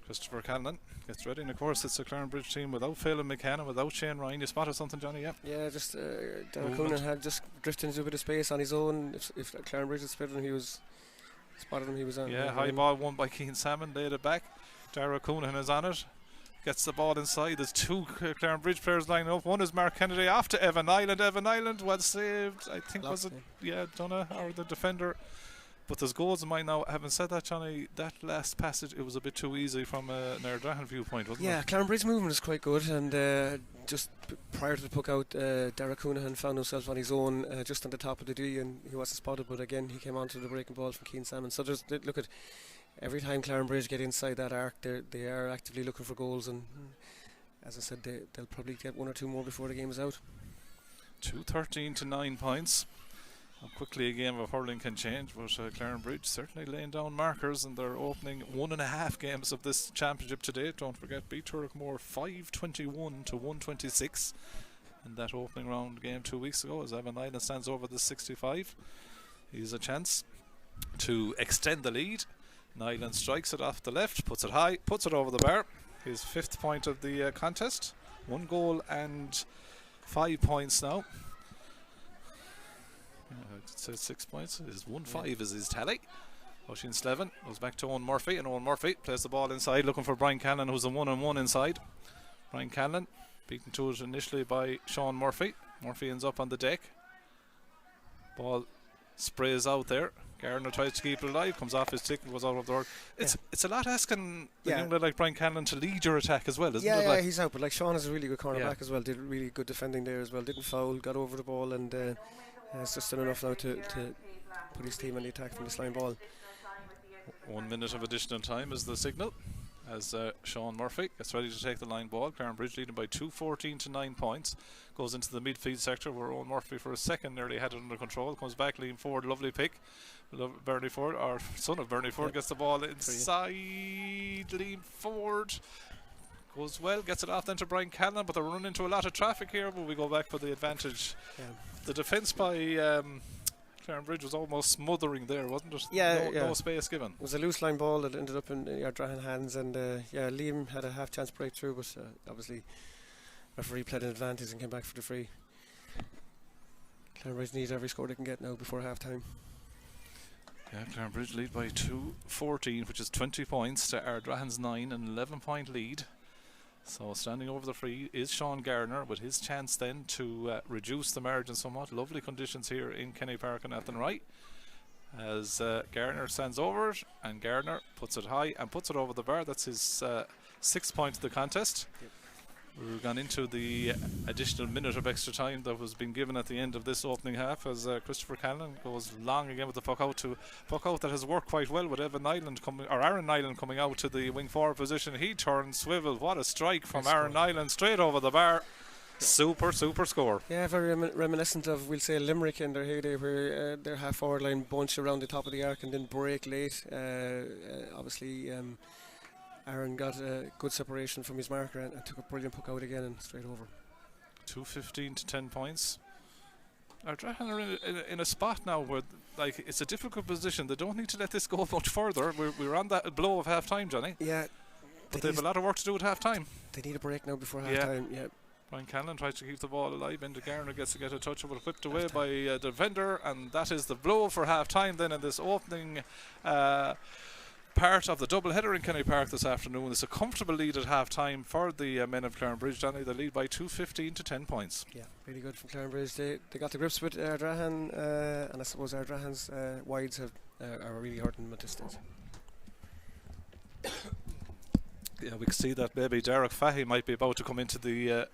Christopher Callan gets ready, and of course it's a Clarinbridge team without Phelan McCann, without Shane Ryan. You spotted something, Johnny? Yeah, just Darragh Coonan had just drifted into a bit of space on his own. If Clarinbridge had spotted him, he was on. Yeah, high ball won by Keane Salmon, laid it back. Darragh Coonan is on it. Gets the ball inside. There's 2 Clarinbridge players lining up. One is Mark Kennedy off to Evan Island. Evan Island well saved. I think was it Donna or the defender. But there's goals in mind now. Having said that, Johnny, that last passage, it was a bit too easy from an Ardrahan viewpoint, wasn't it? Yeah, Clarinbridge's movement is quite good, and just prior to the puck out, Darragh Coonan found himself on his own just on the top of the D, and he wasn't spotted, but again he came onto the breaking ball from Keane Salmon. So look at every time Clarinbridge get inside that arc, they are actively looking for goals, and as I said, they'll probably get 1 or 2 more before the game is out. 2-13 to 9 points. How quickly a game of hurling can change, but Clarinbridge certainly laying down markers, and they're opening 1.5 games of this championship today. Don't forget, beat Turrickmore 5-21 to 126 in that opening round game 2 weeks ago, as Evan Island stands over the 65. He's a chance to extend the lead. Nyland strikes it off the left, puts it high, puts it over the bar. His 5th point of the contest. 1 goal and 5 points now. It says 6 points. His 1-5 is his tally. Oisin Slevin goes back to Owen Murphy, and Owen Murphy plays the ball inside, looking for Brian Callan, who's a 1-on-1 inside. Brian Callan beaten to it initially by Sean Murphy. Murphy ends up on the deck. Ball sprays out there. Gardner tries to keep it alive, comes off his stick and goes out of the work. It's a lot asking a young lad like Brian Callan to lead your attack as well, isn't it? Yeah, he's out, but like Sean is a really good cornerback as well. Did really good defending there as well. Didn't foul, got over the ball, and has just done enough now to put his team on the attack from this line ball. 1 minute of additional time is the signal as Sean Murphy gets ready to take the line ball. Clarinbridge leading by 2-14 to 9 points. Goes into the midfield sector where Owen Murphy for a second nearly had it under control. Comes back, leaning forward, lovely pick. Bernie Ford, or son of Bernie Ford, gets the ball inside, lean forward. Goes well, gets it off then to Brian Callan, but they're running into a lot of traffic here, but we go back for the advantage. The defence by Clarinbridge was almost smothering there, wasn't it? No space given. It was a loose line ball that ended up in Ardrahan hands, and Liam had a half chance breakthrough, but obviously referee played an advantage and came back for the free. Clarinbridge needs every score they can get now before half time. Yeah, Clarinbridge lead by 2-14, which is 20 points to Ardrahan's 9, an 11-point lead. So standing over the free is Sean Gardner with his chance then to reduce the margin somewhat. Lovely conditions here in Kenny Park and Athenry. As Gardner stands over it, and Gardner puts it high and puts it over the bar. That's his 6th point of the contest. We've gone into the additional minute of extra time that was being given at the end of this opening half, as Christopher Callan goes long again with the puck out that has worked quite well with Aaron Nyland coming out to the wing forward position. He turns, swivel. What a strike from Aaron Nyland straight over the bar. Super score. Yeah, very reminiscent of, we'll say, Limerick in their heyday, where their half forward line bunch around the top of the arc and then break late. Obviously Aaron got a good separation from his marker and took a brilliant puck out again and straight over. 2-15 to 10 points. Ardrahan are in a spot now where it's a difficult position. They don't need to let this go much further. We're on that blow of half time, Johnny. Yeah. But they have a lot of work to do at half time. They need a break now before half time. Yeah. Brian Callan tries to keep the ball alive. Enda Garner gets to get a touch of it, whipped away by the defender, and that is the blow for half time then in this opening part of the double header in Kenny Park this afternoon. It's a comfortable lead at half time for the men of Clarinbridge. Johnny, they lead by 2-15 to 10 points. Yeah, really good from Clarinbridge. They got the grips with Ardrahan, and I suppose Ardrahan's wides are really hurting them at this stage. Yeah, we can see that maybe Derek Fahy might be about to come into the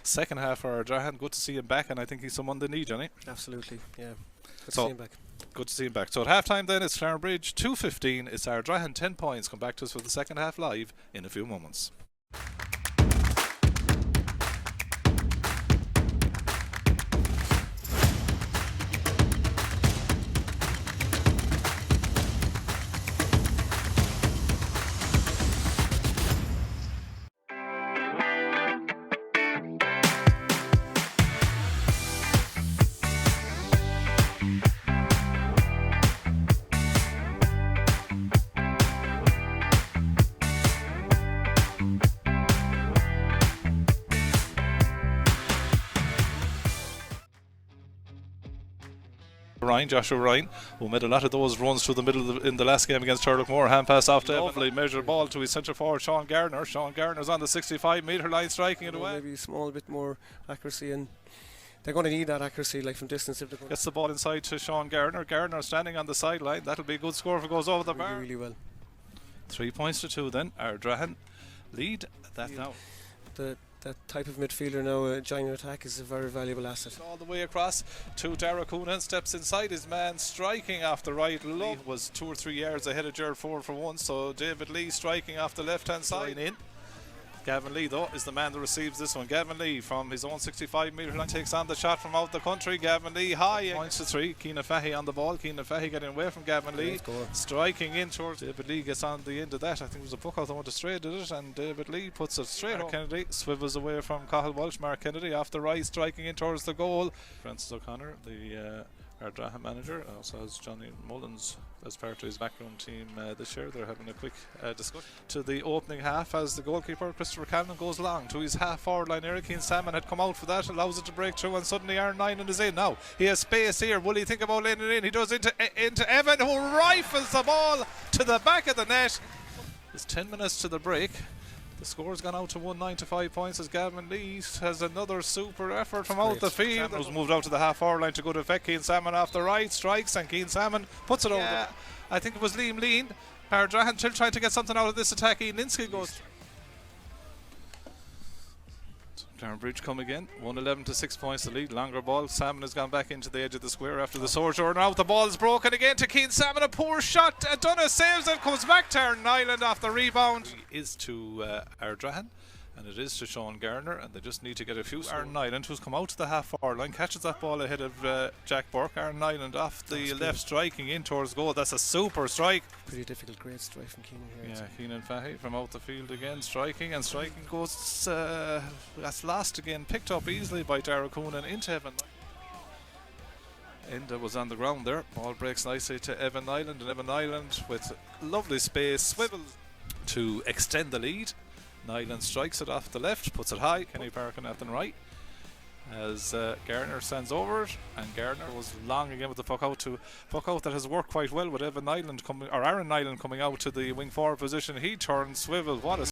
second half for Ardrahan. Good to see him back, and I think he's someone they need, Johnny. Absolutely, yeah. Good to see him back. Good to see him back. So at half time then, it's Clarinbridge 2-15. It's Ardrahan 10 points. Come back to us for the second half live in a few moments. Joshua Ryan, who made a lot of those runs through the middle in the last game against Turlockmore. Hand pass off to lovely measured ball to his centre forward Sean Gardner. Sean Gardner's on the 65-metre line, striking it away. Maybe a small bit more accuracy, and they're going to need that accuracy, like from distance. If they're gets the ball inside to Sean Gardner. Gardner standing on the sideline. That'll be a good score if it goes over the bar. Really well. 3 points to 2 then. Ardrahan lead that now. That type of midfielder now, a giant attack, is a very valuable asset. All the way across to Dara Coonan, steps inside his man, striking off the right. Lee was 2 or 3 yards ahead of Gerard Ford for once, so David Lee striking off the left hand side. In Gavin Lee though is the man that receives this one. Gavin Lee from his own 65-metre line takes on the shot from out the country. Gavin Lee high, points to 3. Keenan Fahy on the ball. Keenan Fahy getting away from Gavin Lee, striking in towards David Lee. Gets on the end of that. I think it was a puck out that went astray, did it? And David Lee puts it straight up. Kennedy swivels away from Cathal Walsh. Mark Kennedy off the right, striking in towards the goal. Francis O'Connor, the Ardrahan manager, also has Johnny Mullins as part of his backroom team this year. They're having a quick discussion to the opening half as the goalkeeper Christopher Callan goes long to his half forward line. Eric Keane Salmon had come out for that, allows it to break through, and suddenly Aaron Nyland is in. Now he has space here. Will he think about letting it in? He does into Evan, who rifles the ball to the back of the net. There's 10 minutes to the break. The score's gone out to 195 points as Gavin Lee has another super effort from out the field. Was moved out to the half forward line to good effect. Keane Salmon off the right, strikes, and Keane Salmon puts it over the... I think it was Liam Lean. Ardrahan still trying to get something out of this attack. Ian Linsky goes... Clarinbridge come again, 111 to 6 points the lead. Longer ball. Salmon has gone back into the edge of the square after the sojourn out. The ball is broken again to Keane Salmon. A poor shot. Dunna saves it. Comes back to Aaron Nyland off the rebound. Is to Ardrahan, and it is to Sean Gardner, and they just need to get a few. Aaron Nyland, who's come out to the half forward line, catches that ball ahead of Jack Burke. Aaron Nyland off the left, striking in towards goal. That's a super strike. Pretty difficult, great strike from Keenan here. Yeah, Keenan Fahy from out the field again, striking goes. That's lost again, picked up easily by Dara Coonan into Evan. Enda was on the ground there. Ball breaks nicely to Evan Nyland, and Evan Nyland with lovely space swivels to extend the lead. Nyland strikes it off the left, puts it high. Kenny Parkin at the right as Gardner sends over it, and Gardner was long again with the puck out that has worked quite well with Aaron Nyland coming out to the wing forward position. He turns, swivels. What a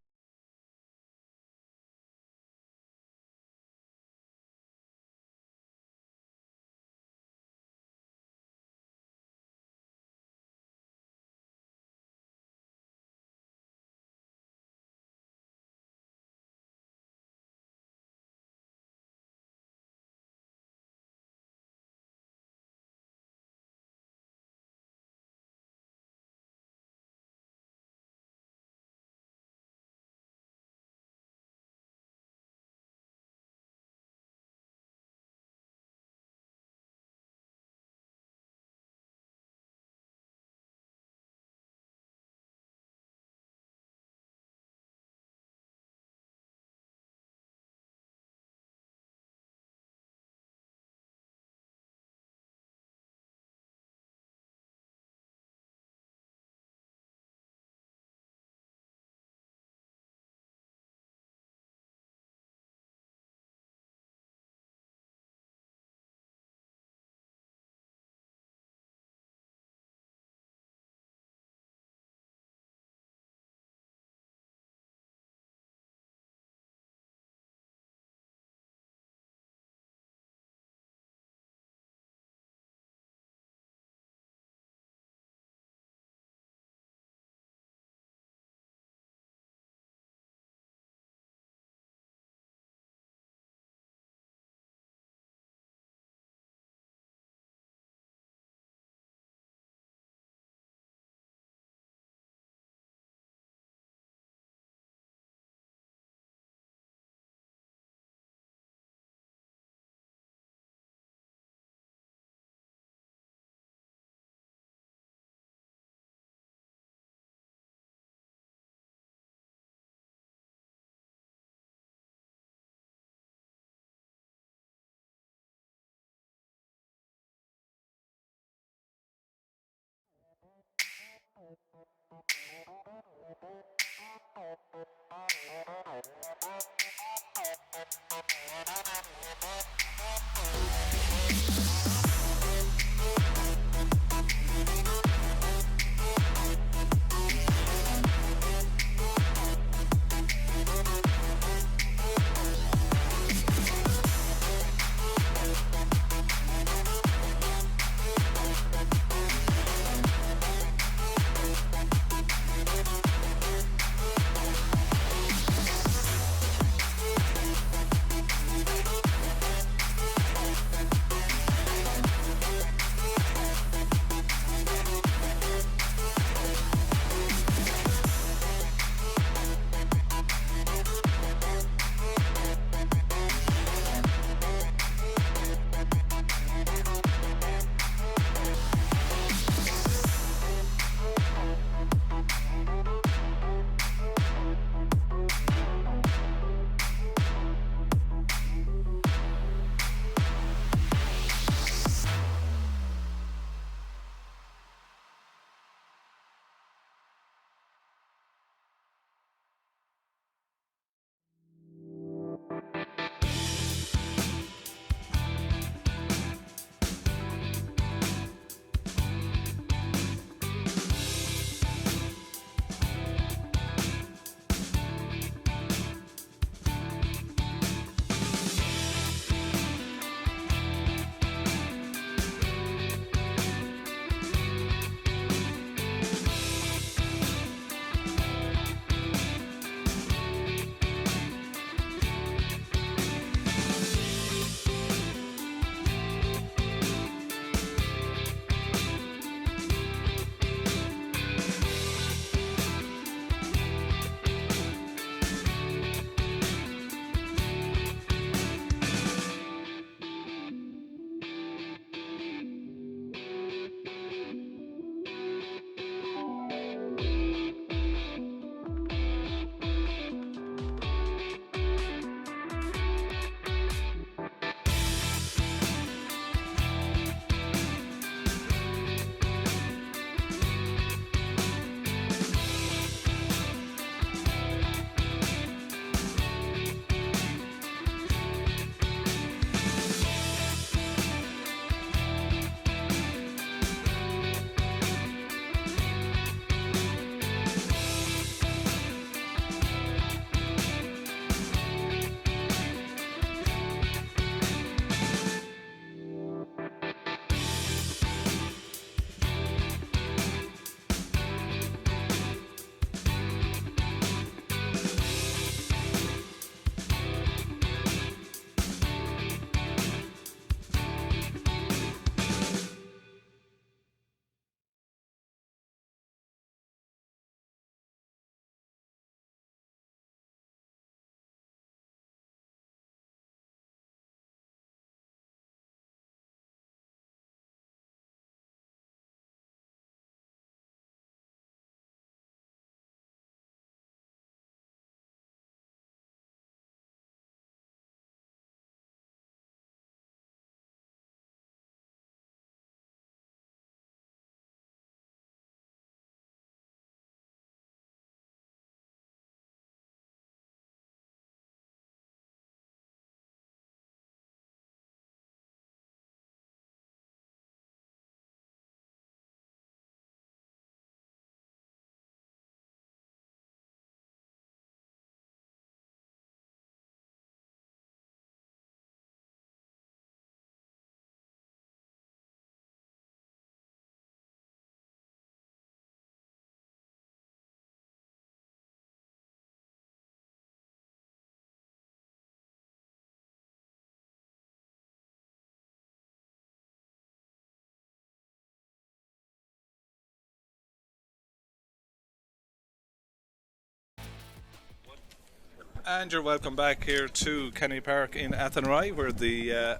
And you're welcome back here to Kenny Park in Athenry, where the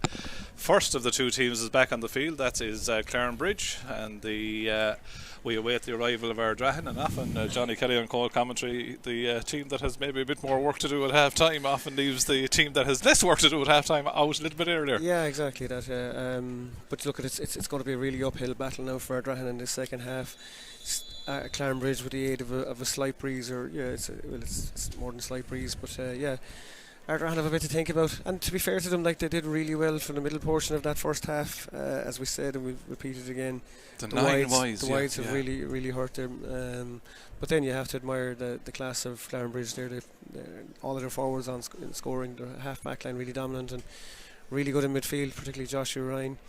first of the two teams is back on the field. That is Clarinbridge, and we await the arrival of Ardrahan. And often Johnny Kelly on call commentary, the team that has maybe a bit more work to do at half time often leaves the team that has less work to do at half time out a little bit earlier. Yeah, exactly that. But look, it's going to be a really uphill battle now for Ardrahan in the second half. Clarinbridge with the aid of a slight breeze, or it's more than a slight breeze, but Ardrahan have a bit to think about. And to be fair to them, like, they did really well for the middle portion of that first half, as we said, and we've repeated again. The wides have really hurt them. But then you have to admire the class of Clarinbridge there. All of their forwards on scoring, their half back line really dominant and really good in midfield, particularly Joshua Ryan.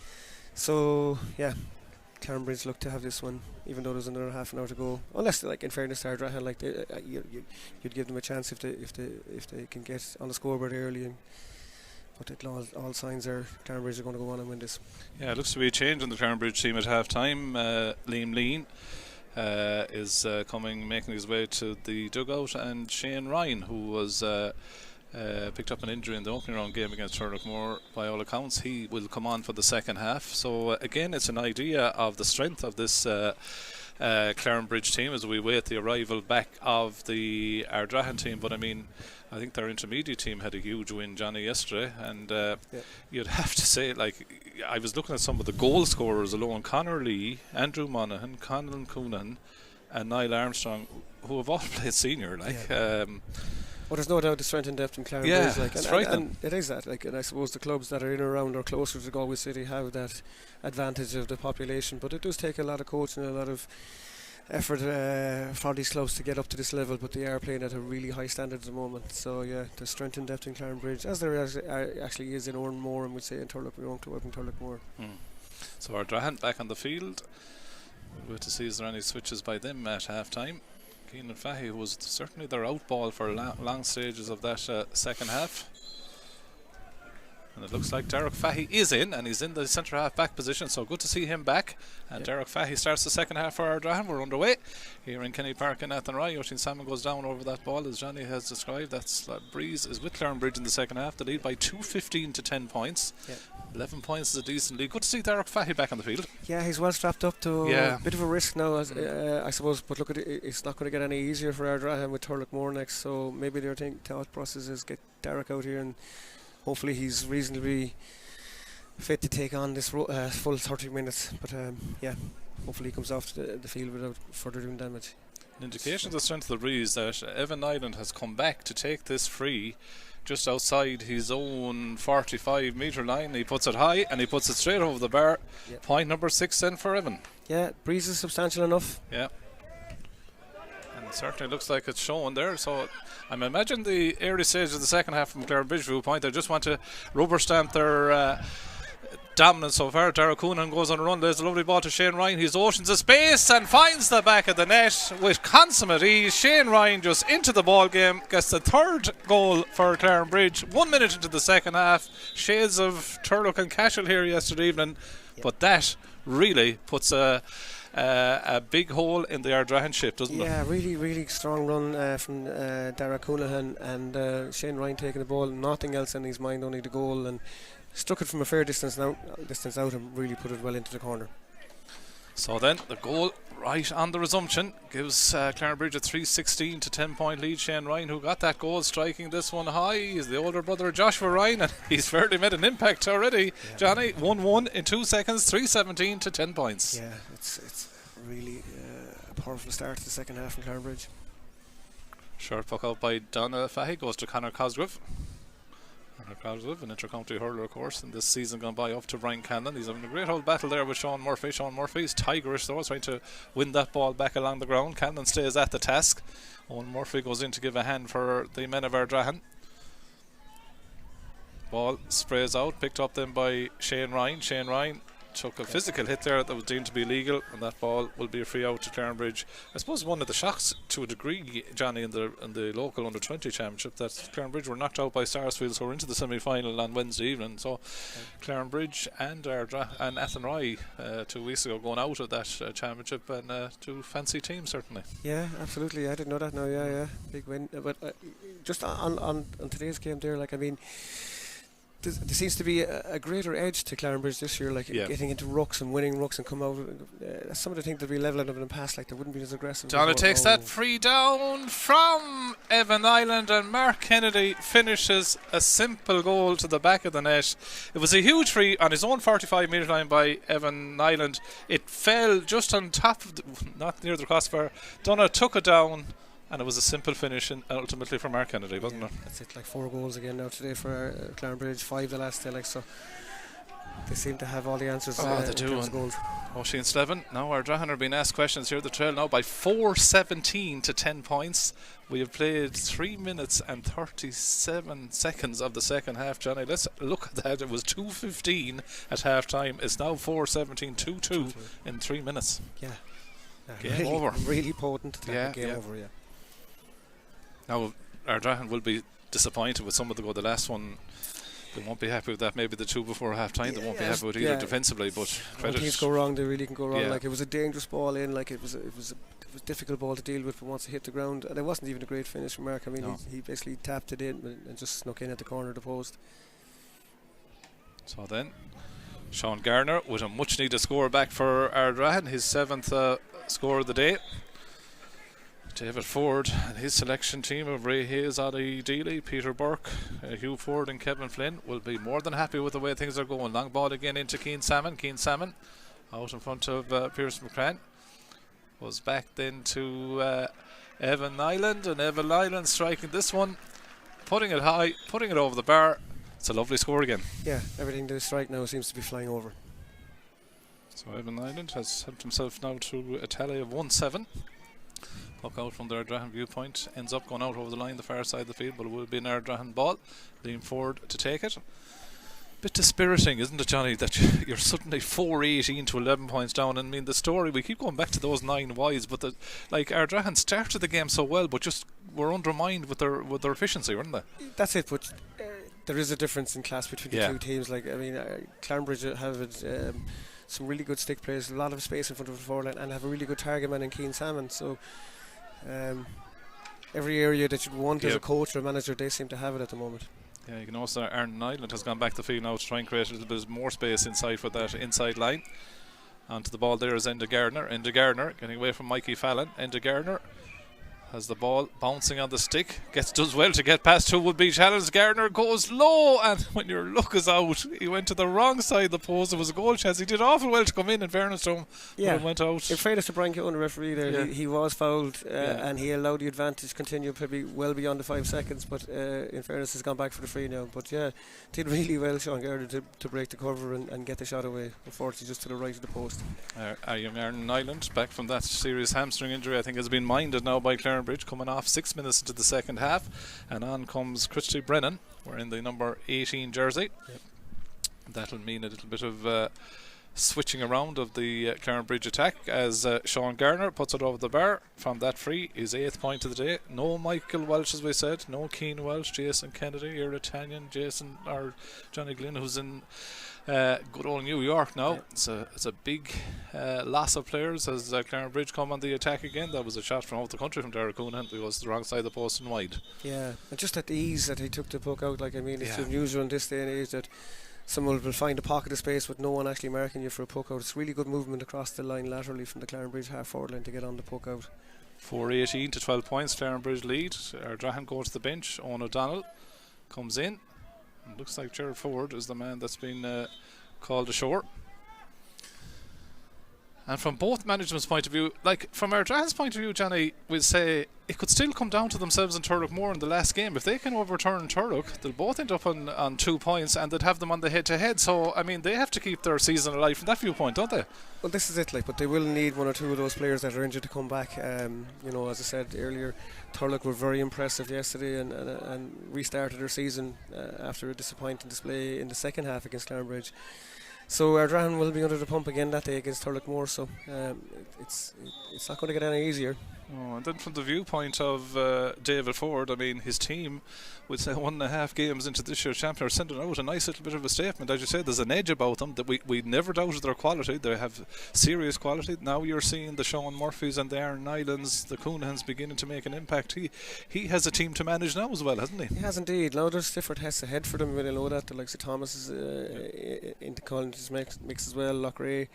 So yeah, Clarinbridge look to have this one, even though there's another half an hour to go. Unless, like, in fairness to Ardrahan, like, you'd give them a chance if they can get on the scoreboard early. But all signs are Clarinbridge are going to go on and win this. Yeah, it looks to be a change in the Clarinbridge team at half time. Liam Lean is making his way to the dugout, and Shane Ryan, who was picked up an injury in the opening round game against Turlockmore, by all accounts he will come on for the second half. So again, it's an idea of the strength of this Clarinbridge team as we wait the arrival back of the Ardrahan team. But I mean, I think their intermediate team had a huge win, Johnny, yesterday, and you'd have to say, like, I was looking at some of the goal scorers alone: Conor Lee, Andrew Monaghan, Conlon Coonan and Niall Armstrong, who have all played senior, like. Well, there's no doubt the strength and depth in Clarinbridge. Yeah, like, and it is that. Like, and I suppose the clubs that are in or around or closer to Galway City have that advantage of the population. But it does take a lot of coaching and a lot of effort for these clubs to get up to this level. But they are playing at a really high standard at the moment. So yeah, the strength and depth in Clarinbridge, as there actually is in Oranmore, and we'd say in Turlockmore. So Ardrahan back on the field. We'll wait to see is there any switches by them at half time. Keenan Fahy was certainly their outball for long stages of that second half. And it looks like Derek Fahy is in, and he's in the centre half back position, so good to see him back. And Derek Fahy starts the second half for Ardrahan. We're underway here in Kenny Park in Athenry. Oisin Salmon goes down over that ball, as Johnny has described. That's Breeze is with Clarinbridge in the second half. The lead by 2-15 to 10 points. 11 points is a decent lead. Good to see Derek Fahy back on the field. Yeah, he's well strapped up to a bit of a risk now, I suppose. But look, it's not going to get any easier for Ardrahan with Turlockmore next. So maybe their thought process is get Derek out here, and hopefully he's reasonably fit to take on this full 30 minutes. But hopefully he comes off the field without further doing damage. An indication of the strength of the breeze that Evan Nyland has come back to take this free just outside his own 45 metre line. He puts it high and he puts it straight over the bar. Point number 6 then for Evan. Yeah, breeze is substantial enough. Yeah, and it certainly looks like it's showing there. So I'm imagining the early stage of the second half from Clarinbridge viewpoint, they just want to rubber stamp their dominance so far. Dara Coonan goes on a run. There's a lovely ball to Shane Ryan. He's oceans of space and finds the back of the net with consummate ease. Shane Ryan just into the ball game, gets the third goal for Clarinbridge. 1 minute into the second half. Shades of Turlock and Cashel here yesterday evening, but that really puts a big hole in the Ardrahan ship, doesn't it? Yeah, really strong run from Dara Coonan, and Shane Ryan taking the ball, nothing else in his mind, only the goal, and struck it from a fair distance out and really put it well into the corner. So then the goal right on the resumption gives Clarinbridge a 3-16 to 10 point lead. Shane Ryan, who got that goal, striking this one high, is the older brother of Joshua Ryan, and he's fairly made an impact already. Johnny, 1-1 in 2 seconds, 3-17 to 10 points. Yeah, it's really a powerful start to the second half in Clarinbridge. Short puck out by Donna Fahy goes to Conor Cosgrove. An inter-county hurler, of course, and this season gone by up to Brian Cannon. He's having a great old battle there with Sean Murphy. Sean Murphy's tigerish though, trying to win that ball back along the ground. Cannon stays at the task. Owen Murphy goes in to give a hand for the men of Ardrahan. Ball sprays out, picked up then by Shane Ryan. Shane Ryan took a physical hit there that was deemed to be legal, and that ball will be a free out to Clarinbridge. I suppose one of the shocks to a degree, Johnny, in the local under-20 championship, that Clarinbridge were knocked out by Sarsfields, who were into the semi-final on Wednesday evening. So Clarinbridge and Athenry 2 weeks ago going out of that championship, and two fancy teams certainly. Yeah, absolutely. I didn't know that now. Yeah, big win. But just on today's game there, like, I mean, there seems to be a greater edge to Clarinbridge this year, like getting into rucks and winning rucks and come out. Some of the things that we leveled up in the past, like they wouldn't be as aggressive. Donna takes that free down from Evan Island, and Mark Kennedy finishes a simple goal to the back of the net. It was a huge free on his own 45-metre line by Evan Island. It fell just on top of not near the crossbar. Donna took it down, and it was a simple finish ultimately for Mark Kennedy, wasn't it? That's it, like 4 goals again now today for Clarinbridge, 5 the last day, like, so they seem to have all the answers. They do. Oisin and Slevin. Now Ardrahan are being asked questions here. The trail now by 4:17 to 10 points. We have played 3 minutes and 37 seconds of the second half, Johnny. Let's look at that. It was 2:15 at half time. It's now 4:17, 2-2 in 3 minutes. Yeah. Game really, over. Really potent to have the game over, yeah. Now, Ardrahan will be disappointed with some of the goal. The last one, they won't be happy with that. Maybe the 2 before half time, they won't be happy with either defensively. But when things go wrong, they really can go wrong. Like, it was a dangerous ball in. Like, it was a difficult ball to deal with, but once it hit the ground, and it wasn't even a great finish from Mark. I mean, he basically tapped it in and just snuck in at the corner of the post. So then, Sean Garner with a much needed score back for Ardrahan, his 7th score of the day. David Ford and his selection team of Ray Hayes, Ollie Dealey, Peter Burke, Hugh Ford and Kevin Flynn will be more than happy with the way things are going. Long ball again into Keane Salmon. Keane Salmon out in front of Pierce McCran. Was back then to Evan Island, and Evan Island striking this one, putting it high, putting it over the bar. It's a lovely score again. Yeah, everything they strike now seems to be flying over. So Evan Island has helped himself now to a tally of 1-7. Puck out from the Ardrahan viewpoint, ends up going out over the line, the far side of the field, but it will be an Ardrahan ball. Lean forward to take it. Bit dispiriting, isn't it, Johnny, that you're suddenly 4-18 to 11 points down. And I mean, the story, we keep going back to those 9 wides, but Ardrahan started the game so well, but just were undermined with their efficiency, weren't they? That's it, but there is a difference in class between the two teams. Like, I mean, Clarinbridge have some really good stick players, a lot of space in front of the forward line, and have a really good target man in Keane Salmon. So every area that you'd want as a coach or a manager, they seem to have it at the moment. Yeah, you can also Aaron Island has gone back the field now to try and create a little bit more space inside for that inside line. Onto the ball there is Enda Gardner. Enda Gardner getting away from Mikey Fallon. Enda Gardner has the ball bouncing on the stick, does well to get past who would be challenged. Gardner goes low, and when your luck is out, he went to the wrong side of the post. It was a goal chance. He did awful well to come in fairness to him, but it went out. In fairness to Brian Keown, the referee there, he was fouled, and he allowed the advantage to continue probably well beyond the 5 seconds, but in fairness has gone back for the free now. But did really well, Sean Gardner, to break the cover and get the shot away. Unfortunately just to the right of the post. Young Aaron Island, back from that serious hamstring injury, I think has been minded now by Clarinbridge, coming off 6 minutes into the second half, and on comes Christy Brennan wearing the number 18 jersey. That'll mean a little bit of switching around of the Clarinbridge attack as Sean Garner puts it over the bar from that free, his 8th point of the day. No Michael Welsh, as we said, no Keane Welsh, Jason Kennedy, Iritanian, Jason or Johnny Glynn, who's in good old New York now. It's a big loss of players as Clarinbridge come on the attack again. That was a shot from out the country from Derek Coonan. It was the wrong side of the post and wide. Yeah, and just at the ease that he took the puck out, like, I mean, it's unusual in this day and age that someone will find a pocket of space with no one actually marking you for a puck out. It's really good movement across the line laterally from the Clarinbridge half forward line to get on the puck out. 4-18 to 12 points, Clarinbridge lead. Ardrahan goes to the bench. Owen O'Donnell comes in. It looks like Gerard Ford is the man that's been called ashore. And from both management's point of view, like from Ardrahan's point of view, Johnny, we'll say it could still come down to themselves and Turlock more in the last game. If they can overturn Turlock, they'll both end up on 2 points, and they'd have them on the head-to-head. So, I mean, they have to keep their season alive from that viewpoint, don't they? Well, this is it, like, but they will need 1 or 2 of those players that are injured to come back. You know, as I said earlier, Turlock were very impressive yesterday and restarted their season after a disappointing display in the second half against Clarinbridge. So Ardrahan will be under the pump again that day against Thurlockmore, so it's not going to get any easier. Oh, and then from the viewpoint of David Ford, I mean, his team, with say 1.5 games into this year's champion, are sending out a nice little bit of a statement. As you said, there's an edge about them that we never doubted their quality. They have serious quality. Now you're seeing the Sean Murphys and the Aaron Nylands, the Coonahans beginning to make an impact. He has a team to manage now as well, hasn't he? He has indeed. Now there's different tests ahead for them. We know that. The likes of Thomas is into Collins mix as well, Lochray.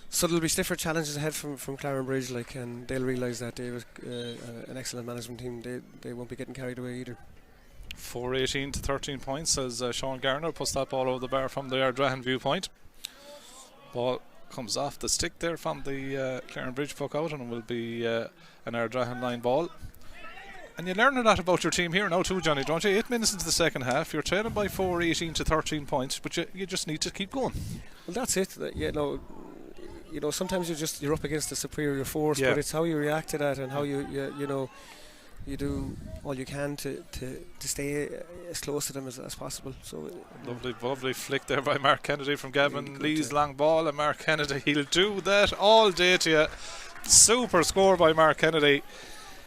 So there'll be stiffer challenges ahead from Clarinbridge, and they'll realise that they've an excellent management team. They won't be getting carried away either. 4-18 to 13 points as Sean Garner puts that ball over the bar from the Ardrahan viewpoint. Ball comes off the stick there from the Clarinbridge puck out, and will be an Ardrahan line ball. And you learn a lot about your team here now too, Johnny, don't you? 8 minutes into the second half, you're trailing by 4-18 to 13 points, but you just need to keep going. Well, that's it. You know, sometimes you're up against a superior force, but it's how you react to that and how you do all you can to stay as close to them as possible. So lovely flick there by Mark Kennedy from Gavin Lee's long ball, and Mark Kennedy, he'll do that all day to you. Super score by Mark Kennedy,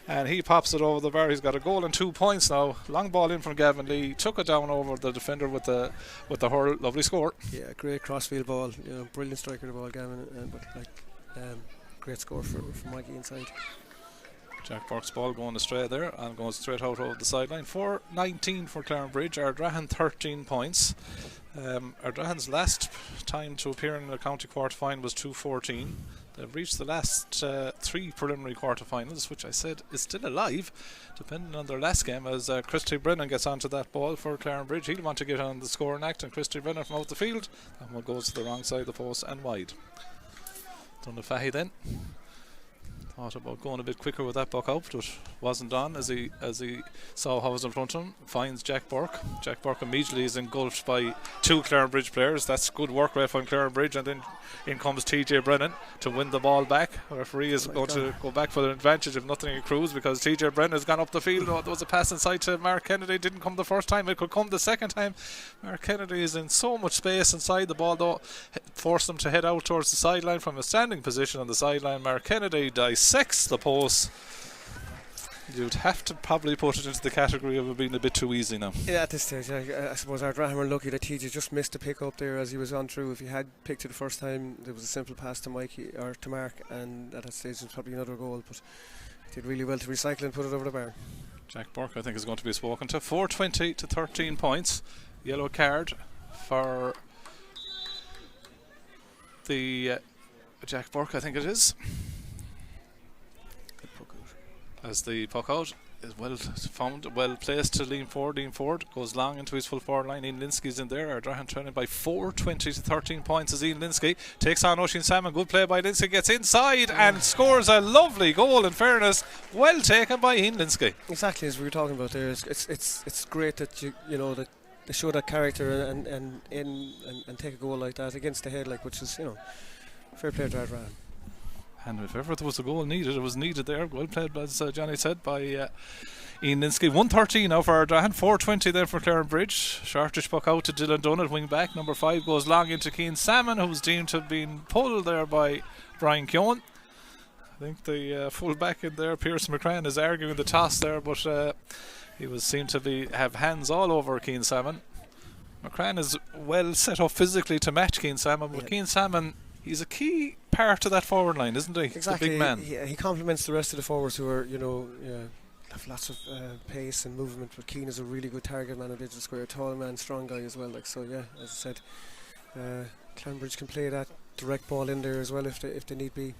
and he pops it over the bar. He's got a goal and 2 points now. Long ball in from Gavin Lee, took it down over the defender with the hurl. Lovely score. Yeah, great crossfield ball. Brilliant striker of the ball, Gavin. But great score for Mikey inside. Jack Burke's ball going astray there and going straight out over the sideline. 4-19 for Clarinbridge. Ardrahan 13 points. Ardrahan's last time to appear in the county quarter-final was 2-14. They've reached the last 3 preliminary quarter-finals, which I said is still alive, depending on their last game, as Christy Brennan gets onto that ball for Clarinbridge. He'll want to get on the scoring act, and Christy Brennan from out the field. That one goes to the wrong side of the post and wide. Donafahy then thought about going a bit quicker with that buck out, but wasn't on as he saw how was in front of him. Finds Jack Burke. Jack Burke immediately is engulfed by 2 Clarinbridge players. That's good work ref on Clarinbridge, and then in comes TJ Brennan to win the ball back. The referee is going to go back for the advantage if nothing accrues, because TJ Brennan has gone up the field. There was a pass inside to Mark Kennedy. Didn't come the first time, it could come the second time. Mark Kennedy is in so much space inside the ball, though, forced him to head out towards the sideline from a standing position on the sideline. Mark Kennedy dissects the post. You'd have to probably put it into the category of it being a bit too easy now. Yeah, at this stage, I suppose Ardrahan were lucky that TJ just missed the pick up there as he was on through. If he had picked it the first time, there was a simple pass to Mikey or to Mark, and at that stage it was probably another goal, but he did really well to recycle and put it over the bar. Jack Burke, I think, is going to be spoken to. 4-20 to 13 points. Yellow card for the Jack Burke, I think it is. As the puck out is well found, well placed to Liam Ford. Liam Ford goes long into his full forward line. Ian Linsky's in there. Ardrahan trailing by 4-20 to 13 points as Ian Linsky takes on Oisin Salmon. Good play by Linsky, gets inside and scores a lovely goal, in fairness. Well taken by Ian Linsky. Exactly as we were talking about there. It's great that you know that they show that character and take a goal like that against the head, which is fair play to Ardrahan. And if ever there was a goal needed, it was needed there. Well played, as Johnny said, by Ian Linsky. 1:13 now for Ardrahan, 4:20 then for Clarinbridge. Shortish puck out to Dylan Dunn at wing back. Number 5 goes long into Keane Salmon, who's deemed to have been pulled there by Brian Keown. I think the full back in there, Pierce McCran, is arguing the toss there, but he was seemed to have hands all over Keane Salmon. McCran is well set up physically to match Keane Salmon, but Keane Salmon, he's a key part of that forward line, isn't he? Exactly. The big man. He complements the rest of the forwards who are, have lots of pace and movement. But Keane is a really good target man at the edge of the square, tall man, strong guy as well. So yeah, as I said, Clarinbridge can play that direct ball in there as well if they need be.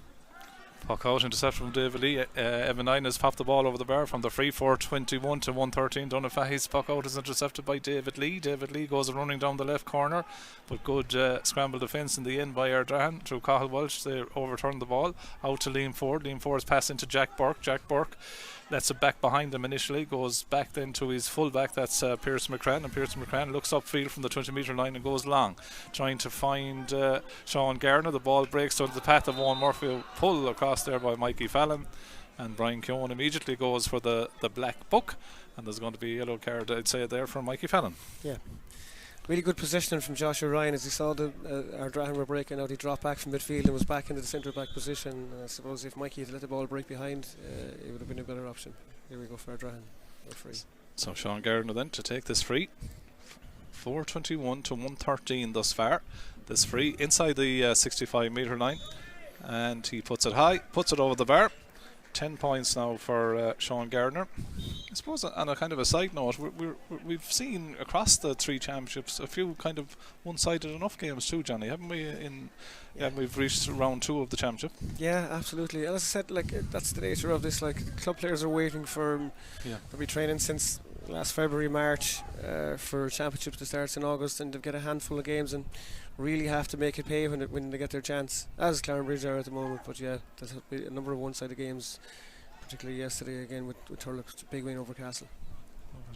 Puck out, interception from David Lee. Evan Nine has popped the ball over the bar from the free. 4:21 to 1:13. Donafahy's puck out is intercepted by David Lee. David Lee goes running down the left corner, but good scramble defence in the end by Ardrahan through Cathal Walsh. They overturned the ball out to Liam Ford. Liam Ford's pass into Jack Burke. Jack Burke lets it back behind him initially, goes back then to his full back, that's Pierce McCran, and Pierce McCran looks upfield from the 20-metre line and goes long, trying to find Sean Garner. The ball breaks onto the path of Owen Murphy, pull across there by Mikey Fallon, and Brian Keown immediately goes for the black book, and there's going to be a yellow card, I'd say, there from Mikey Fallon. Yeah. Really good positioning from Joshua Ryan as he saw the Ardrahan were breaking out. He dropped back from midfield and was back into the centre back position. I suppose if Mikey had let the ball break behind, it would have been a better option. Here we go for Ardrahan. They're free. So Sean Gardner then to take this free. 4:21 to 1:13 thus far. This free inside the 65-metre line, and he puts it high, puts it over the bar. 10 points now for Sean Gardner. I suppose on a kind of a side note, we've seen across the 3 championships a few kind of one-sided enough games too, Johnny, haven't we? We've reached round 2 of the championship. Yeah, absolutely. And as I said, like that's the nature of this. Like club players are waiting for they'll be training since last February, March for championships to start in August, and they'll get a handful of games and really have to make it pay when they get their chance, as Clarinbridge are at the moment. But yeah, there's a number of one-sided games, particularly yesterday again with Turlock's big win over Castle.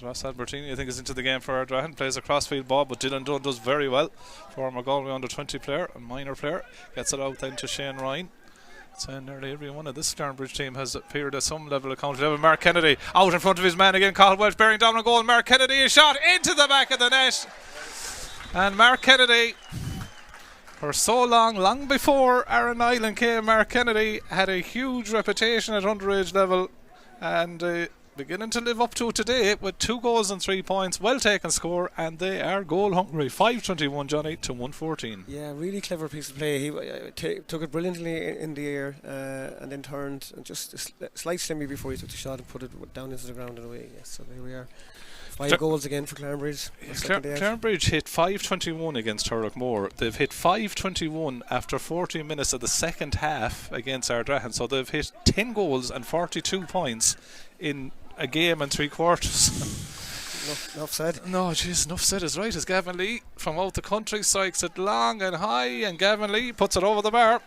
Ross Albertini, I think, is into the game for Ardrahan. Plays a crossfield ball, but Dylan Dunn does very well. Former Galway under-20 player, a minor player, gets it out then to Shane Ryan. So nearly everyone of this Clarinbridge team has appeared at some level of county level. Mark Kennedy out in front of his man again. Cathal Welsh bearing down on goal. Mark Kennedy is shot into the back of the net. And Mark Kennedy, for so long before Aaron Island came, Mark Kennedy had a huge reputation at underage level, and beginning to live up to it today with 2 goals and 3 points. Well taken score, and they are goal hungry. 5:21, Johnny, to 1:14. Yeah, really clever piece of play. He took it brilliantly in the air and then turned and just a slight shimmy before he took the shot and put it down into the ground and away. Yes, so there we are. 5 goals again for Clarinbridge. Clarinbridge hit 5:21 against Turlockmore. They've hit 5:21 after 14 minutes of the second half against Ardrahan. So they've hit 10 goals and 42 points in a game and 3 quarters. Enough said. No, jeez, enough said is right. As Gavin Lee from out the country strikes it long and high, and Gavin Lee puts it over the bar.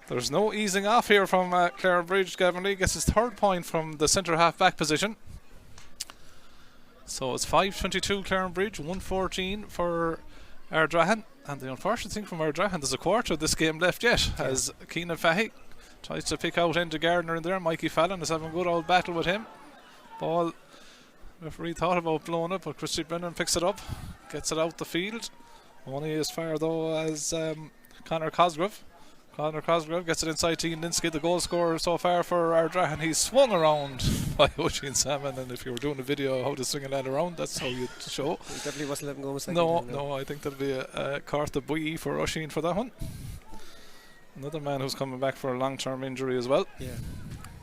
There's no easing off here from Clarinbridge. Gavin Lee gets his 3rd point from the centre half back position. So it's 5:22 Clarinbridge, 1:14 for Ardrahan. And the unfortunate thing from Ardrahan, there's a quarter of this game left yet, as Keenan Fahy tries to pick out Enda Gardner in there. Mikey Fallon is having a good old battle with him. Ball, referee thought about blowing it, but Christy Brennan picks it up, gets it out the field. Only as far though as Conor Cosgrove. Conor Cosgrove gets it inside Team Linsky, the goal scorer so far for Ardrahan. He's swung around by Oisin Salmon, and if you were doing a video of how to swing a lad around, that's how you'd show. He definitely wasn't letting go of a second. No, I think there'll be a carte de bouillie for Oisin for that one. Another man who's coming back for a long-term injury as well. Yeah.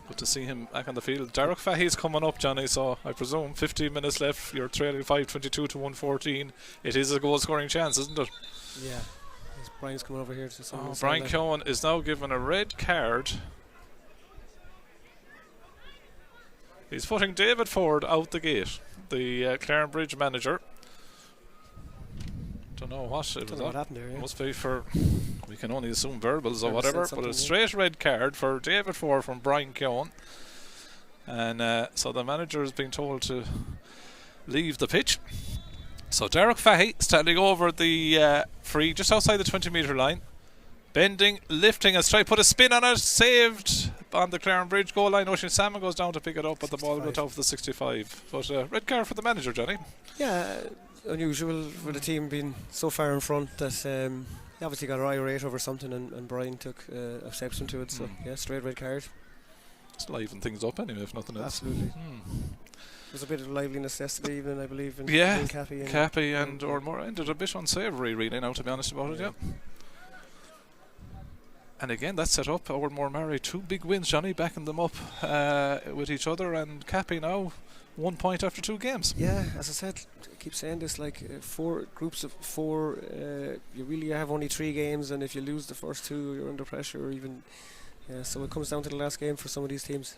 Good to see him back on the field. Derek Fahy's coming up, Johnny, so I presume 15 minutes left. You're trailing 5:22 to 1:14. It is a goal-scoring chance, isn't it? Yeah. Brian's coming over here to Brian Cohen is now given a red card. He's putting David Ford out the gate, the Clarinbridge manager. Don't know what happened there. Yeah. Must be for, we can only assume verbals or whatever, but a straight red card for David Ford from Brian Cohen. And so the manager is being told to leave the pitch. So Derek Fahy standing over the free just outside the 20-metre line, bending, lifting, and trying to put a spin on it, saved on the Clarinbridge goal line. Oisin Salmon goes down to pick it up, but the ball went out for the 65. But red card for the manager, Johnny. Yeah, unusual for the team being so far in front that he obviously got irate over something, and Brian took exception to it. So yeah, straight red card. Just liven things up anyway, if nothing else. Absolutely. There's a bit of liveliness yesterday evening, I believe, in Cappy and Ormore ended a bit unsavoury, really, now, to be honest about it, yeah. And again, that set up Ormore Mary 2 big wins, Johnny, backing them up with each other, and Cappy now 1 point after 2 games. Yeah, as I said, I keep saying this, like 4 groups of 4, you really have only 3 games, and if you lose the first 2, you're under pressure, or even, so it comes down to the last game for some of these teams.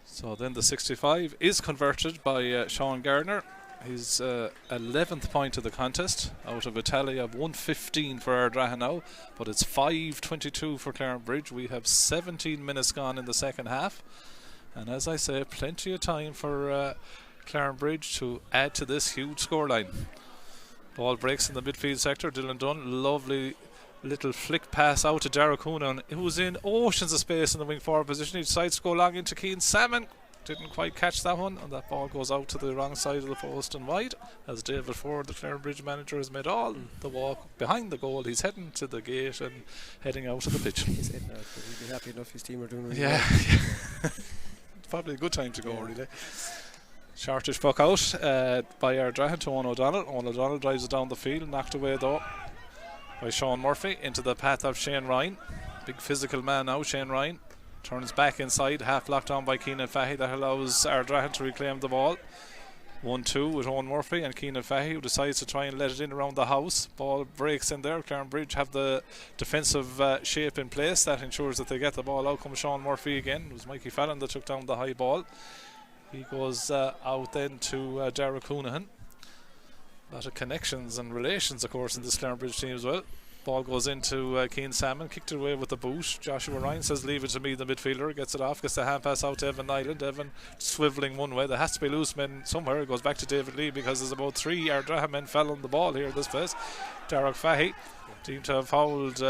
So then the 65 is converted by Sean Gardner. His 11th point of the contest out of a tally of 115 for Ardrahan now, but it's 5:22 for Clarinbridge. We have 17 minutes gone in the second half, and as I say, plenty of time for Clarinbridge to add to this huge scoreline. Ball breaks in the midfield sector. Dylan Dunn, lovely little flick pass out to Derek Hoonan, who was in oceans of space in the wing forward position. He decides to go long into Keane Salmon, didn't quite catch that one, and that ball goes out to the wrong side of the post and wide, as David Ford, the Clarinbridge manager, has made all the walk behind the goal. He's heading to the gate and heading out of the pitch. He's heading out, but he'll be happy enough his team are doing really well. Yeah. Probably a good time to go, really. Shortish puck out by Ardrahan to Owen O'Donnell. Owen O'Donnell drives it down the field, knocked away though by Sean Murphy into the path of Shane Ryan. Big physical man now, Shane Ryan. Turns back inside, half locked down by Keenan Fahy. That allows Ardrahan to reclaim the ball. 1-2 with Owen Murphy and Keenan Fahy, who decides to try and let it in around the house. Ball breaks in there. Clarinbridge have the defensive shape in place. That ensures that they get the ball out. Comes Sean Murphy again. It was Mikey Fallon that took down the high ball. He goes out then to Derek Hoonahan. A lot of connections and relations, of course, in this Clarinbridge team as well. Ball goes into Keane Salmon, kicked it away with the boot. Joshua Ryan says leave it to me, the midfielder, gets it off, gets the hand pass out to Evan Nyland. Evan swivelling one way. There has to be loose men somewhere. It goes back to David Lee because there's about 3 Ardrahan men fell on the ball here in this place. Derek Fahy deemed to have fouled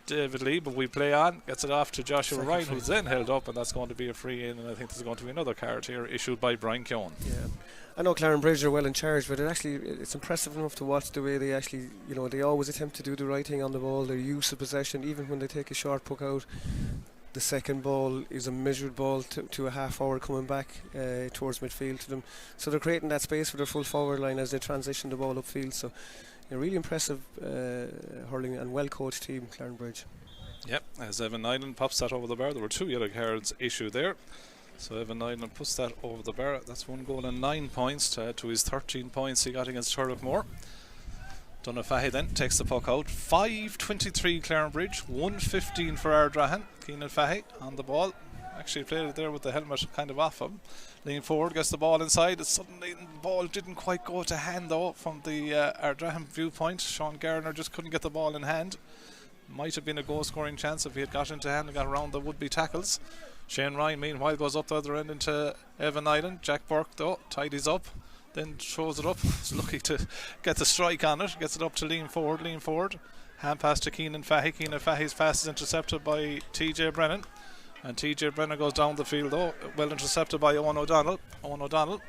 David Lee, but we play on. Gets it off to Joshua Ryan, who's then held up, and that's going to be a free in, and I think there's going to be another card here issued by Brian Keown. Yeah. I know Clarinbridge are well in charge, but it's impressive enough to watch the way they actually, they always attempt to do the right thing on the ball. Their use of possession, even when they take a short puck out, the second ball is a measured ball to a half hour coming back towards midfield to them. So they're creating that space for their full forward line as they transition the ball upfield. So a really impressive hurling and well coached team, Clarinbridge. Yep, as Evan Nyland pops that over the bar. There were 2 yellow cards issued there. So Evan Nyland puts that over the bar. That's 1 goal and 9 points to add to his 13 points he got against Turlough. Donagh Fahy then takes the puck out. 5:23 Clarinbridge, 1:15 for Ardrahan. Keenan Fahy on the ball. Actually played it there with the helmet kind of off him. Leaning forward, gets the ball inside. Suddenly the ball didn't quite go to hand though from the Ardrahan viewpoint. Sean Garner just couldn't get the ball in hand. Might have been a goal scoring chance if he had got into hand and got around the would-be tackles. Shane Ryan meanwhile goes up the other end into Evan Island. Jack Burke though tidies up, then throws it up. He's lucky to get the strike on it. Gets it up to lean forward. Hand pass to Keenan Fahy. Keenan Fahy's pass is intercepted by TJ Brennan, and TJ Brennan goes down the field though, well intercepted by Owen O'Donnell. Owen O'Donnell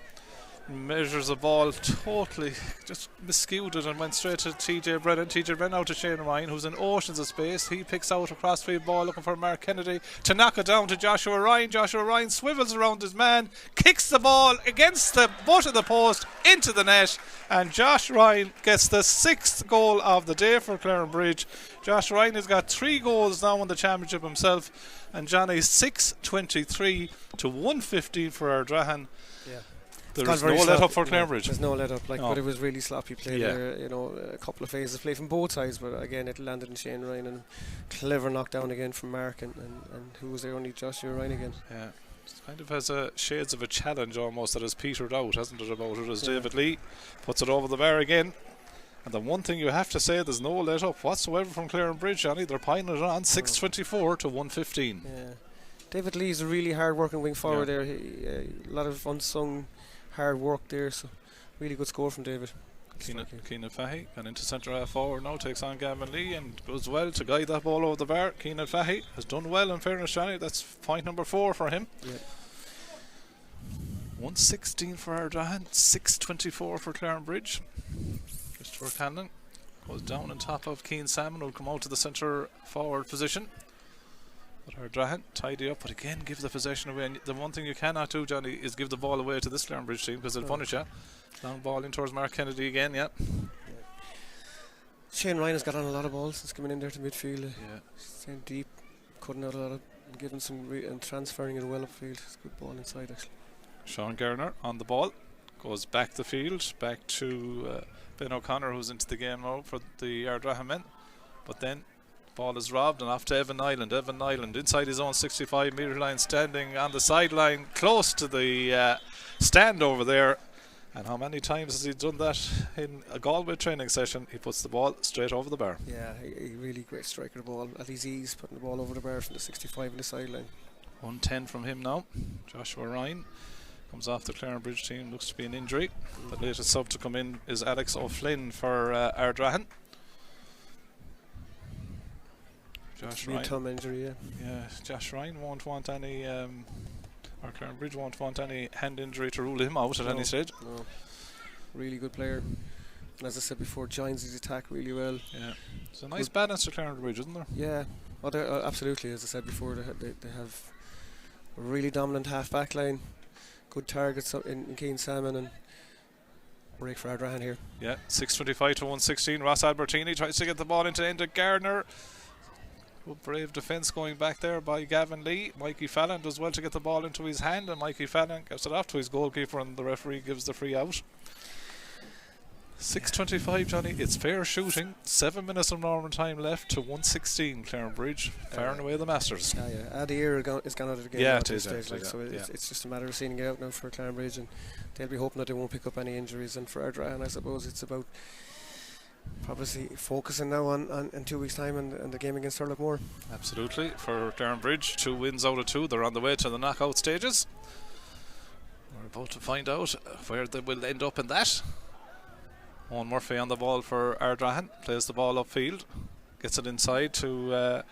measures the ball, totally just miscued it and went straight to TJ Brennan. TJ Brennan out to Shane Ryan, who's in oceans of space. He picks out a crossfield ball looking for Mark Kennedy to knock it down to Joshua Ryan. Joshua Ryan swivels around his man, kicks the ball against the butt of the post into the net, and Josh Ryan gets the 6th goal of the day for Clarinbridge. Josh Ryan has got 3 goals now in the championship himself, and Johnny 6:23 to 1:15 for Ardrahan. Yeah. There's no let up for Clarinbridge. There's no let up, but it was really sloppy play there. A couple of phases of play from both sides, but again it landed in Shane Ryan, and clever knockdown again from Mark, and who was there, only Joshua Ryan again. Yeah, it kind of has shades of a challenge almost that has petered out, hasn't it, about it, as David Lee puts it over the bar again. And the one thing you have to say, there's no let up whatsoever from Clarinbridge, Johnny. They're piling it on 6:24 to 1:15. Yeah, David Lee's a really hard working wing forward there. A lot of unsung hard work there, so really good score from David. Keenan Fahy and into centre half forward now, takes on Gavin Lee and does well to guide that ball over the bar. Keenan Fahy has done well, in fairness, Johnny. That's point number 4 for him. 1:16 for Ardrahan, 6:24 for Clarinbridge. Christopher Cannon goes down on top of Keane Salmon, will come out to the centre forward position. But Ardrahan tidy up, but again give the possession away. And the one thing you cannot do, Johnny, is give the ball away to this Clarinbridge team, because they'll punish you. Long ball in towards Mark Kennedy again. Shane Ryan has got on a lot of balls since coming in there to midfield. Staying deep, cutting out a lot of, and giving some and transferring it well upfield. It's a good ball inside actually. Sean Garner on the ball, goes back the field, back to Ben O'Connor, who's into the game now for the Ardrahan men. But then ball is robbed and off to Evan Nyland. Evan Nyland inside his own 65 metre line, standing on the sideline close to the stand over there. And how many times has he done that in a Galway training session? He puts the ball straight over the bar. Yeah, a really great striker of the ball at his ease, putting the ball over the bar from the 65 on the sideline. 110 from him now. Joshua Ryan comes off the Clarinbridge team, looks to be an injury. The latest sub to come in is Alex O'Flynn for Ardrahan. Josh Ryan. Thumb injury, Josh Ryan won't want any Or Clarinbridge won't want any hand injury to rule him out at any stage. No. Really good player. And as I said before, joins his attack really well. Yeah. It's a nice balance to Clarinbridge, isn't there? Yeah. Oh, absolutely. As I said before, they have a really dominant half-back line. Good targets in Keane Salmon, and break for Ardrahan here. Yeah, 6:25 to 1:16. Ross Albertini tries to get the ball into Enda Gardner. Good brave defence going back there by Gavin Lee. Mikey Fallon does well to get the ball into his hand, and Mikey Fallon gives it off to his goalkeeper, and the referee gives the free out. 6:25, Johnny. It's fair shooting. 7 minutes of normal time left to 1:16. Clarinbridge far and away the masters. Adair is gone out of the game. Yeah, at it this is. stage, so it's just a matter of seeing it out now for Clarinbridge, and they'll be hoping that they won't pick up any injuries. And for Ardrahan, I suppose it's about probably focusing now on in 2 weeks' time and the game against Turlockmore. Absolutely. For Clarinbridge, 2 wins out of 2. They're on the way to the knockout stages. We're about to find out where they will end up in that. Owen Murphy on the ball for Ardrahan, plays the ball upfield, gets it inside to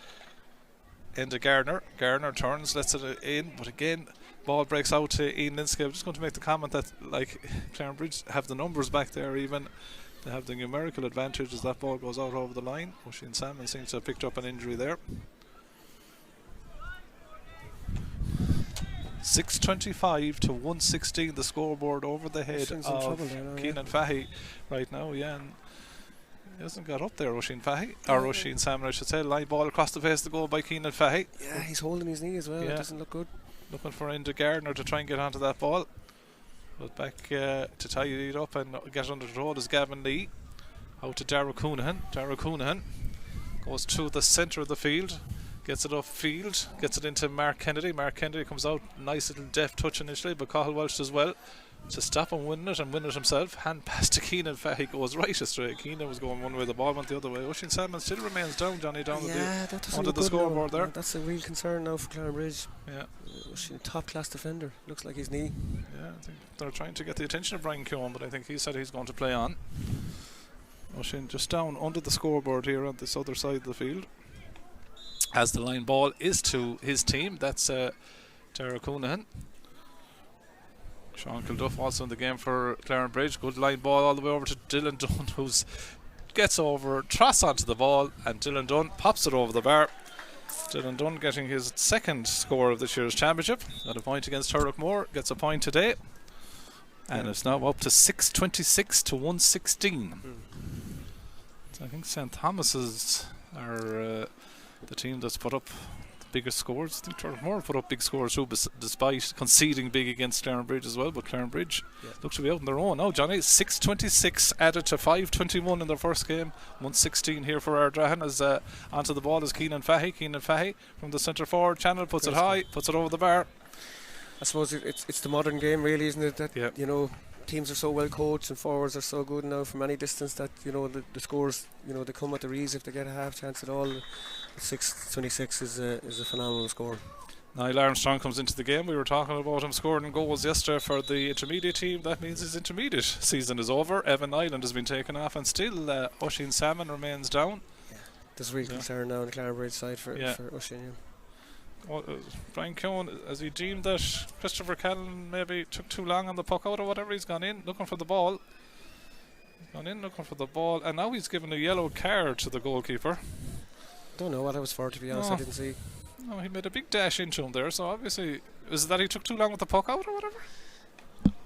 Enda Gardner. Gardner turns, lets it in, but again, ball breaks out to Ian Linsky. I'm just going to make the comment that, like, Clarinbridge have the numbers back there, even they have the numerical advantage as that ball goes out over the line. Oisin Salmon seems to have picked up an injury there. 6:25 to 1:16, the scoreboard over the head of Keenan Fahy right now, and he hasn't got up there, Oisin Fahy, or Oisin Salmon I should say. Line ball across the face to goal by Keenan Fahy. Yeah, he's holding his knee as well. It doesn't look good. Looking for Enda Gardner to try and get onto that ball, but back to tidy it up and get under control is Gavin Lee. Out to Darragh Coonahan. Darragh Coonahan goes to the centre of the field, gets it upfield, gets it into Mark Kennedy. Mark Kennedy comes out, nice little deft touch initially, but Cathal Welsh does well to stop and win it himself. Hand pass to Keenan Fahy goes right astray. Keenan was going one way, the ball went the other way. Oisin Salmon still remains down, Johnny, onto the scoreboard there. That's a real concern now for Clarinbridge. Yeah. Oisin, top class defender. Looks like his knee. Yeah, I think they're trying to get the attention of Brian Keoghan, but I think he said he's going to play on. Oisin just down under the scoreboard here on this other side of the field. As the line ball is to his team, that's Darragh Coonahan. Sean Kilduff also in the game for Clarinbridge. Good line ball all the way over to Dylan Dunn, who gets over, trusts onto the ball, and Dylan Dunn pops it over the bar. Dylan Dunn getting his second score of this year's championship. Got a point against Turlockmore, gets a point today, and it's now up to 6:26 to 1:16. So I think St. Thomas's are the team that's put up the biggest scores. I think Turlockmore put up big scores too, despite conceding big against Clarinbridge as well. But Clarinbridge looks to be out on their own now, Johnny. 6:26 added to 5:21 in their first game. 1:16 here for Ardrahan. As onto the ball is Keenan Fahy. Keenan Fahy from the centre forward channel puts it high, puts it over the bar. I suppose it's the modern game, really, isn't it? That you know, teams are so well coached and forwards are so good now from any distance that the scores they come at their ease if they get a half chance at all. 6:26 is a phenomenal score. Niall Armstrong comes into the game. We were talking about him scoring goals yesterday for the intermediate team. That means his intermediate season is over. Evan Nyland has been taken off, and still Oisin Salmon remains down. There's real concern now on the Clarinbridge side for Oisin. Well, Brian Keoghan, has he deemed that Christopher Callan maybe took too long on the puck out or whatever? He's gone in looking for the ball. And now he's given a yellow card to the goalkeeper. Don't know what it was for, to be honest. I didn't see. No, he made a big dash into him there, so obviously, is it that he took too long with the puck out or whatever?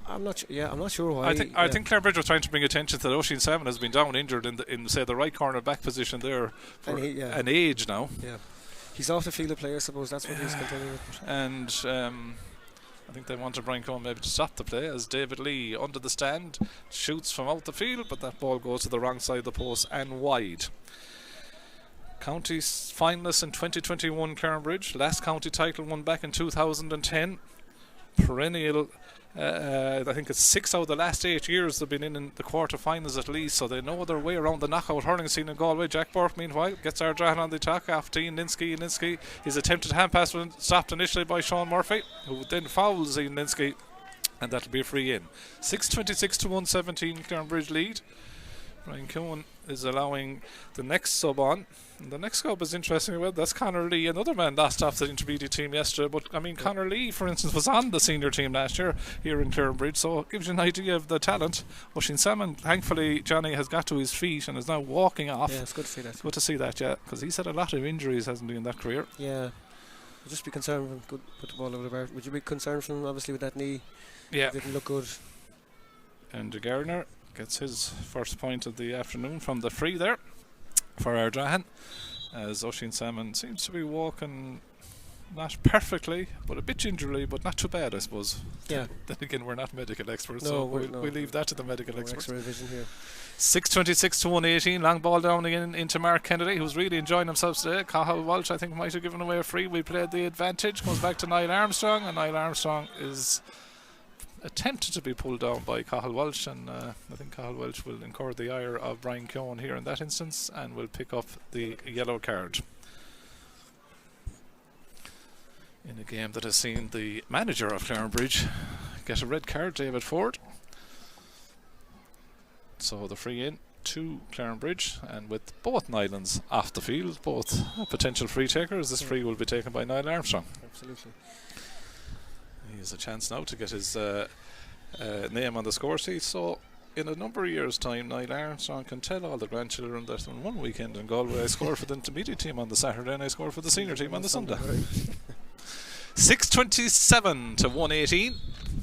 I'm not sure why. I think Clarinbridge was trying to bring attention to that Oisin Salmon has been down injured in say the right corner back position there for an age now. Yeah. He's off the field of play, I suppose. That's what he's continuing with. And I think they wanted Brian Keoghan maybe to stop the play as David Lee under the stand shoots from out the field, but that ball goes to the wrong side of the post and wide. County finalists in 2021 Clarinbridge, last county title won back in 2010. Perennial, I think it's 6 out of the last 8 years they've been in the quarter-finals at least, so they know their way around the knockout hurling scene in Galway. Jack Burke, meanwhile, gets Ardrahan on the attack after Ian Linsky. Linsky, his attempted hand pass was stopped initially by Sean Murphy, who then fouls Ian Linsky, and that'll be a free in. 6:26 to 1:17 Clarinbridge lead. Brian Cohen is allowing the next sub on. And the next sub is interesting. Well, that's Conor Lee, another man lost off the intermediate team yesterday. But I mean, Conor Lee, for instance, was on the senior team last year here in Clarinbridge, so it gives you an idea of the talent. Oisin Salmon, thankfully, Johnny has got to his feet and is now walking off. Yeah, it's good to see that. It's good to see that, yeah, because he's had a lot of injuries, hasn't he, in that career? Yeah. I'd just be concerned with him. Good, put the ball over the bar. Would you be concerned for him, obviously, with that knee? Yeah. Didn't look good. And the Gardner gets his first point of the afternoon from the free there for Ardrahan, as Oisin Salmon seems to be walking not perfectly, but a bit gingerly, but not too bad, I suppose. Yeah. Then again, we're not medical experts, No, so no. we leave that to the medical No experts. X-ray vision here. 6:26 to 1:18. Long ball down again into Mark Kennedy, who's really enjoying himself today. Cathal Walsh, I think, might have given away a free. We played the advantage. Goes back to Niall Armstrong, and Niall Armstrong is attempted to be pulled down by Cathal Walsh, and I think Cathal Walsh will incur the ire of Brian Cohen here in that instance and will pick up the yellow card in a game that has seen the manager of Clarinbridge get a red card, David Ford. So the free in to Clarinbridge, and with both Nylands off the field, both potential free takers, this free will be taken by Niall Armstrong. Absolutely. He has a chance now to get his name on the score sheet. So in a number of years' time, Niall Armstrong can tell all the grandchildren that on one weekend in Galway I scored for the intermediate team on the Saturday and I scored for the senior team on the Sunday. 6:27 to 1:18.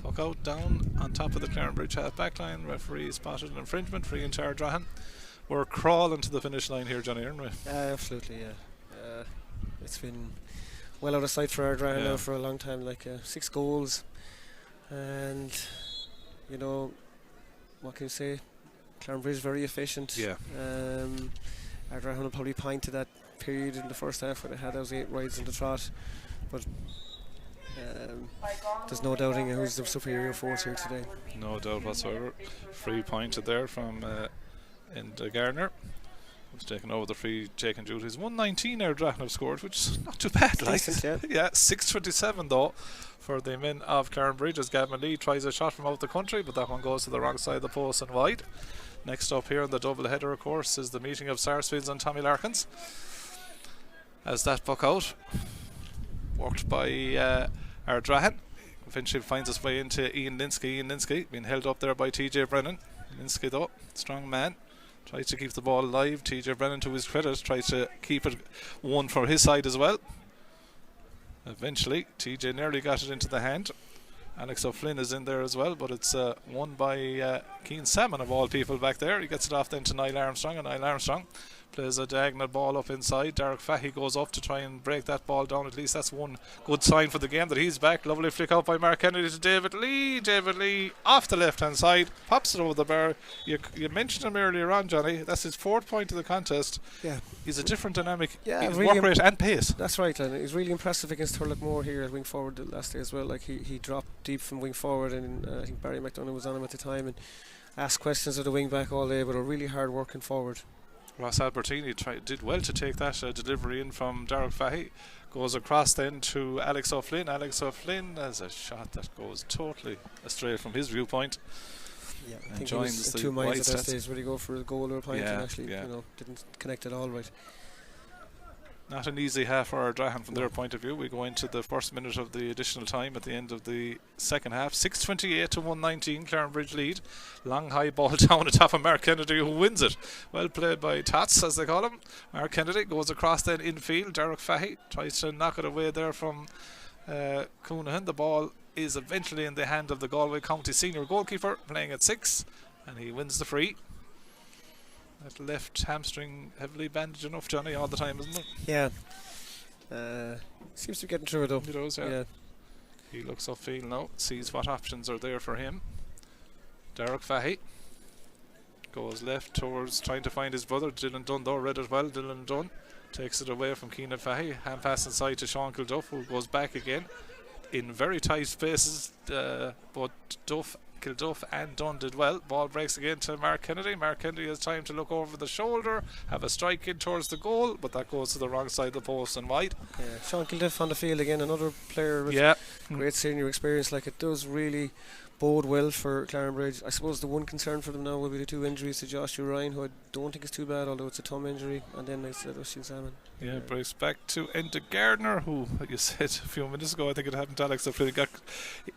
Puck out down on top of the Clarinbridge half back line. Referee spotted an infringement. Free in Ardrahan. We're crawling to the finish line here, Johnny, aren't we? Absolutely, yeah. It's been well out of sight for Ardrahan now for a long time. 6 goals, and you know, what can you say? Clarinbridge very efficient. Yeah. Ardrahan will probably point to that period in the first half where they had those 8 rides in the trot, but there's no doubting who's the superior force here today. No doubt whatsoever. Free pointed there from Gardner, who's taken over the free taking duties. 119 Ardrahan have scored, which is not too bad. Decent, yeah. Yeah, 6:27 though for the men of Clarinbridge as Gavin Lee tries a shot from out the country, but that one goes to the wrong side of the post and wide. Next up here in the double header, of course, is the meeting of Sarsfields and Tommy Larkins, as that puck out worked by Ardrahan eventually finds its way into Ian Linsky being held up there by TJ Brennan. Linsky though, strong man, tries to keep the ball alive. TJ Brennan, to his credit, tries to keep it one for his side as well. Eventually TJ nearly got it into the hand. Alex O'Flynn is in there as well, but it's won by Keane Salmon of all people back there. He gets it off then to Niall Armstrong, and Niall Armstrong plays a diagonal ball up inside. Derek Fahey goes up to try and break that ball down. At least that's one good sign for the game that he's back. Lovely flick out by Mark Kennedy to David Lee. David Lee off the left hand side, pops it over the bar. You mentioned him earlier on, Johnny. That's his 4th point of the contest. Yeah, he's a different dynamic. Yeah, he's really work rate and pace. That's right, and he's really impressive against Thurlockmore here at wing forward the last day as well. He dropped deep from wing forward, and I think Barry McDonough was on him at the time and asked questions of the wing back all day, but a really hard working forward. Ross Albertini did well to take that delivery in from Derek Fahey. Goes across then to Alex O'Flynn. Alex O'Flynn has a shot that goes totally astray from his viewpoint. Yeah, I and think joins he was the 2 miles wide at that set. stage where he go for a goal or a point and actually didn't connect at all right. Not an easy half for Ardrahan from their point of view. We go into the first minute of the additional time at the end of the second half. 6:28 to 119, Clarinbridge lead. Long high ball down the top of Mark Kennedy, who wins it. Well played by Tots, as they call him. Mark Kennedy goes across then infield. Derek Fahey tries to knock it away there from Coonahan. The ball is eventually in the hand of the Galway County senior goalkeeper, playing at 6, and he wins the free. That left hamstring heavily bandaged enough, Johnny, all the time, isn't it? Yeah. Seems to be getting through it though. He does, yeah. He looks upfield now, sees what options are there for him. Derek Fahey goes left towards trying to find his brother. Dylan Dunn though read it well. Dylan Dunn takes it away from Keenan Fahey. Hand pass inside to Sean Kilduff, who goes back again in very tight spaces. But Kilduff and Dunn did well. Ball breaks again to Mark Kennedy. Mark Kennedy has time to look over the shoulder, have a strike in towards the goal, but that goes to the wrong side of the post and wide. Yeah, Sean Kilduff on the field again, another player with great senior experience. It does really bode well for Clarinbridge. I suppose the one concern for them now will be the 2 injuries to Joshua Ryan, who I don't think is too bad, although it's a thumb injury, and then it's Rushin Salmon. Yeah, breaks back to Enda Gardner, who, like you said a few minutes ago, I think it happened to Alex.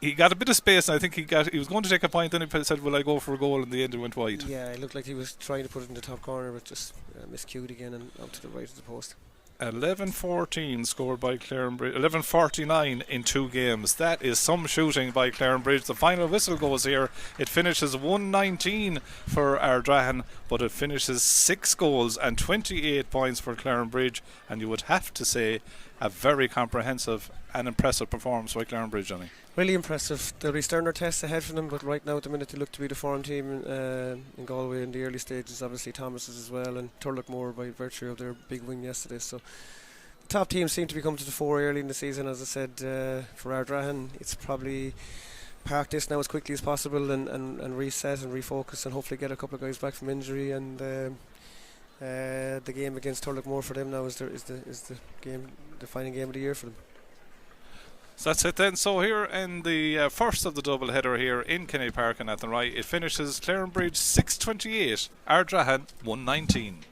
He got a bit of space, and I think he was going to take a point, then he said, will I go for a goal, and in the end it went wide. Yeah, it looked like he was trying to put it in the top corner, but just miscued again and out to the right of the post. 11-14 scored by Clarinbridge, 11-49 in 2 games. That is some shooting by Clarinbridge. The final whistle goes here. It finishes 119 for Ardrahan, but it finishes 6 goals and 28 points for Clarinbridge, and you would have to say a very comprehensive and impressive performance by Clarinbridge, Johnny. Really impressive. There'll be sterner tests ahead for them, but right now at the minute they look to be the form team in Galway in the early stages. Obviously Thomas's as well, and Turlockmore by virtue of their big win yesterday. So the top teams seem to be coming to the fore early in the season. As I said, for Ardrahan, it's probably park this now as quickly as possible and reset and refocus and hopefully get a couple of guys back from injury. And the game against Turlockmore for them now is the game, the final game of the year for them. So that's it then. So here in the first of the double header here in Kenny Park in Athenry, it finishes Clarinbridge 628, Ardrahan 119.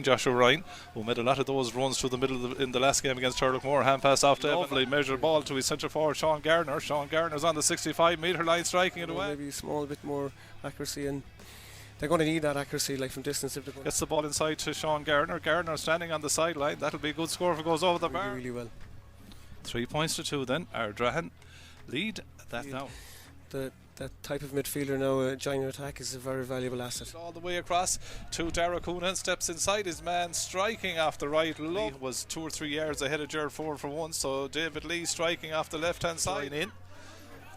Joshua Ryan, who made a lot of those runs through the middle in the last game against Turlockmore. Hand pass off to Evan, measured ball to his centre forward Sean Gardner. Sean Gardner's on the 65-metre line, striking it away. Maybe a small bit more accuracy, and they're going to need that accuracy, like from distance. If they're going gets the ball inside to Sean Gardner. Gardner standing on the sideline. That'll be a good score if it goes over the bar. Really well. 3 points to 2 then. Ardrahan lead that now. That type of midfielder now, joining attack, is a very valuable asset. All the way across to Dara Coonan, steps inside his man, striking off the right. Lee was 2 or 3 yards ahead of Gerard Ford for once, so David Lee striking off the left hand side in.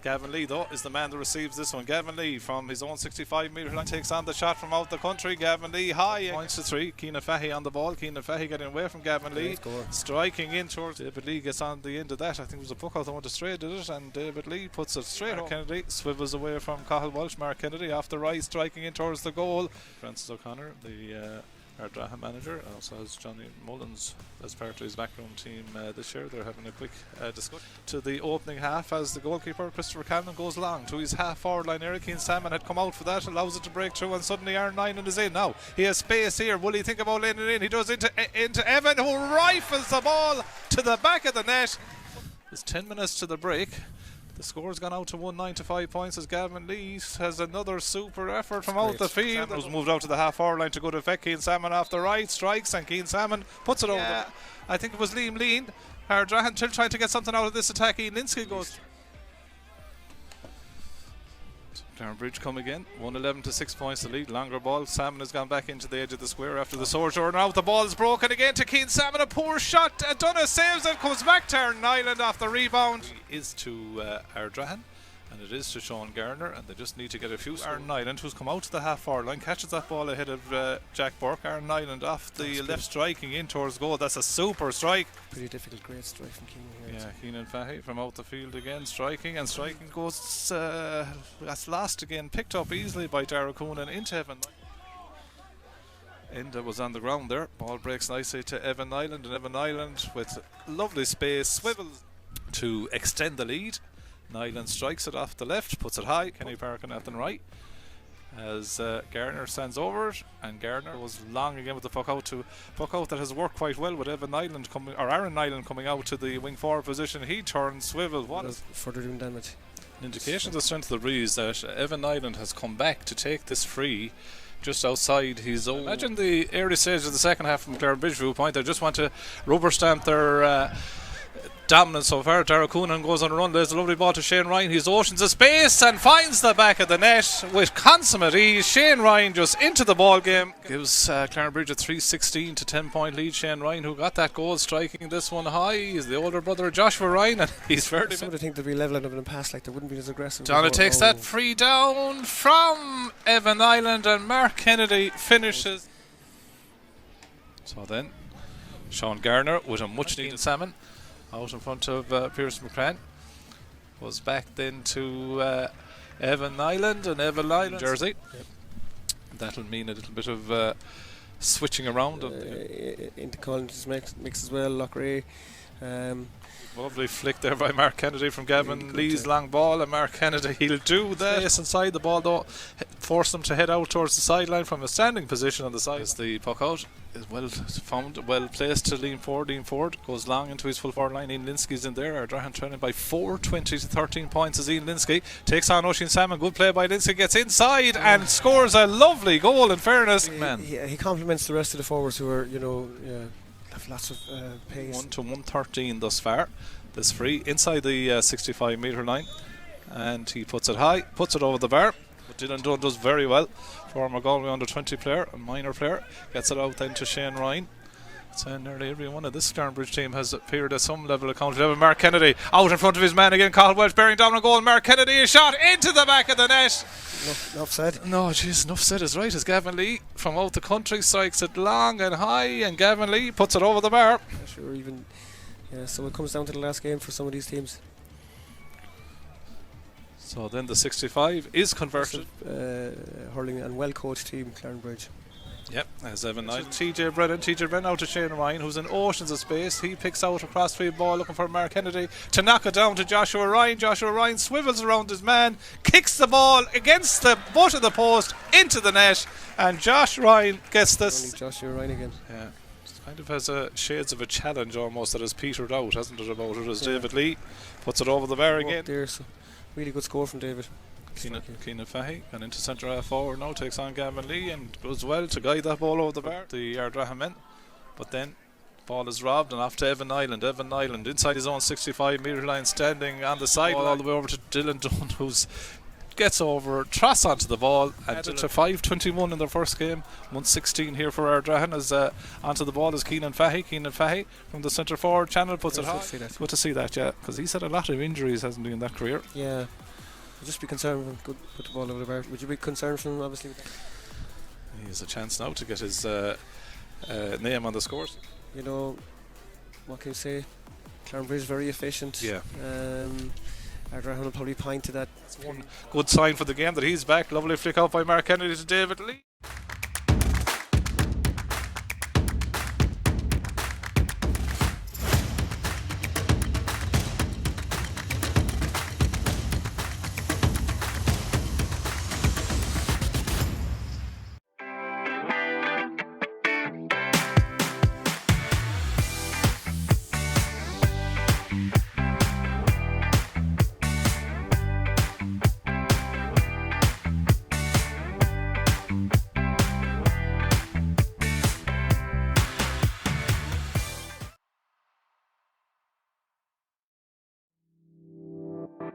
Gavin Lee though is the man that receives this one. Gavin Lee from his own 65-metre line takes on the shot from out the country. Gavin Lee high, points to 3. Keenan Fahy on the ball. Keenan Fahy getting away from Gavin Lee, striking in towards David Lee. Gets on the end of that. I think it was a puck out that went straight, did it? And David Lee puts it straight up. Kennedy swivels away from Cathal Walsh. Mark Kennedy off the right, striking in towards the goal. Francis O'Connor, the Ardrahan manager, also has Johnny Mullins as part of his backroom team this year. They're having a quick discussion to the opening half as the goalkeeper Christopher Callan goes long to his half forward line. Eric Keane Salmon had come out for that, allows it to break through, and suddenly Aaron Nyland is in. Now he has space here. Will he think about letting it in? He does into Evan, who rifles the ball to the back of the net. There's 10 minutes to the break. The score's gone out to 195 points as Gavin Lee has another super effort from out the field. Salmon was moved out to the half hour line to go to effect. Keane Salmon off the right, strikes, and Keane Salmon puts it over the... I think it was Liam Lean. Ardrahan still trying to get something out of this attack. Ian Linsky goes... Clarinbridge come again, 111 to 6 points the lead. Longer ball, Salmon has gone back into the edge of the square after the sojourn out. The ball is broken again to Keane Salmon, a poor shot. Dunna saves it, comes back to Aaron Nyland off the rebound. It is to Ardrahan, and it is to Sean Gardner, and they just need to get a few. Aaron Nyland, who's come out to the half forward line, catches that ball ahead of Jack Burke. Aaron Nyland off the left, striking in towards goal. That's a super strike. Pretty difficult, great strike from Keenan here. Yeah, Keenan Fahy from out the field again, striking goes, that's lost again, picked up easily by Dara Coonan into Evan. Enda was on the ground there. Ball breaks nicely to Evan Nyland, and Evan Nyland with lovely space swivels to extend the lead. Nyland strikes it off the left, puts it high. Kenny Park and Athen right as Gardner stands over it, and Gardner was long again with the puck out that has worked quite well with Evan Nyland coming, or Aaron Nyland coming out to the wing forward position. He turns, swivel. What is further doing damage? An indication of the strength of the breeze that Evan Nyland has come back to take this free just outside his own. Imagine the early stage of the second half from Clarinbridge viewpoint. They just want to rubber stamp their dominant so far. Dara Coonan goes on a run. There's a lovely ball to Shane Ryan. He's oceans of space and finds the back of the net with consummate ease. Shane Ryan just into the ball game. Gives Clarinbridge a 3-16 to 10-point lead. Shane Ryan, who got that goal, striking this one high. He's the older brother of Joshua Ryan, and he's fairly. Some would think they'd be levelling up in the past, like they wouldn't be as aggressive. Donna takes that free down from Evan Island, and Mark Kennedy finishes. So then, Sean Garner with a much needed salmon out in front of Pierce McCran. Goes back then to Evan Island, and Evan Island jersey. Yep. That'll mean a little bit of switching around. Into Collins mix as well, Lochray. Lovely flick there by Mark Kennedy from Gavin Lee's long ball, and Mark Kennedy, he'll do that. Yes, inside the ball though, force them to head out towards the sideline from a standing position on the side. As the puck out is well found, well placed to lean forward. Lean forward goes long into his full forward line. Ian Linsky's in there. Ardrahan trailing by 4-20 to 13 points as Ian Linsky takes on Oisin Salmon. Good play by Linsky, gets inside and scores a lovely goal. In fairness, he compliments the rest of the forwards who are, have lots of pace. 1 to 113 thus far. This free inside the 65-metre line, and he puts it high, puts it over the bar. But Dylan Dunn does very well. Former Galway under-20 player and minor player, gets it out then to Shane Ryan. So nearly everyone of this Clarinbridge team has appeared at some level of county level. Mark Kennedy out in front of his man again. Cathal Welch bearing down on goal. Mark Kennedy is shot into the back of the net. Enough said. No, jeez, enough said is right. As Gavin Lee from out the country strikes it long and high, and Gavin Lee puts it over the bar. Sure, even so it comes down to the last game for some of these teams. So then the 65 is converted. Hurling and well coached team, Clarinbridge. Yep, as Evan Knight. TJ Brennan out to Shane Ryan, who's in oceans of space. He picks out a crossfield ball looking for Mark Kennedy to knock it down to Joshua Ryan. Joshua Ryan swivels around his man, kicks the ball against the butt of the post into the net, and Josh Ryan gets this. Only Joshua Ryan again. Yeah, it kind of has shades of a challenge almost that has petered out, hasn't it, about it, as David Lee puts it over the bar again. There, so really good score from David. Keenan Fahy gone into centre half forward now, takes on Gavin Lee and does well to guide that ball over the bar, the Ardrahan men. But then ball is robbed and off to Evan Island. Evan Island inside his own 65-metre line, standing on the side all the way over to Dylan Dunn, who's gets over, truss onto the ball, and to 5-21 in their first game. 1-16 here for Ardrahan as onto the ball is Keenan Fahy. Keenan Fahy from the centre forward channel puts it high. Good to see that, yeah, because he's had a lot of injuries, hasn't he, in that career? Yeah. I'd just be concerned with him. Good, put the ball over the bar. Would you be concerned for him, obviously? He has a chance now to get his name on the scores. What can you say? Clarinbridge is very efficient. Yeah. Ardrahan will probably point to that. That's one good sign for the game that he's back. Lovely flick out by Mark Kennedy to David Lee.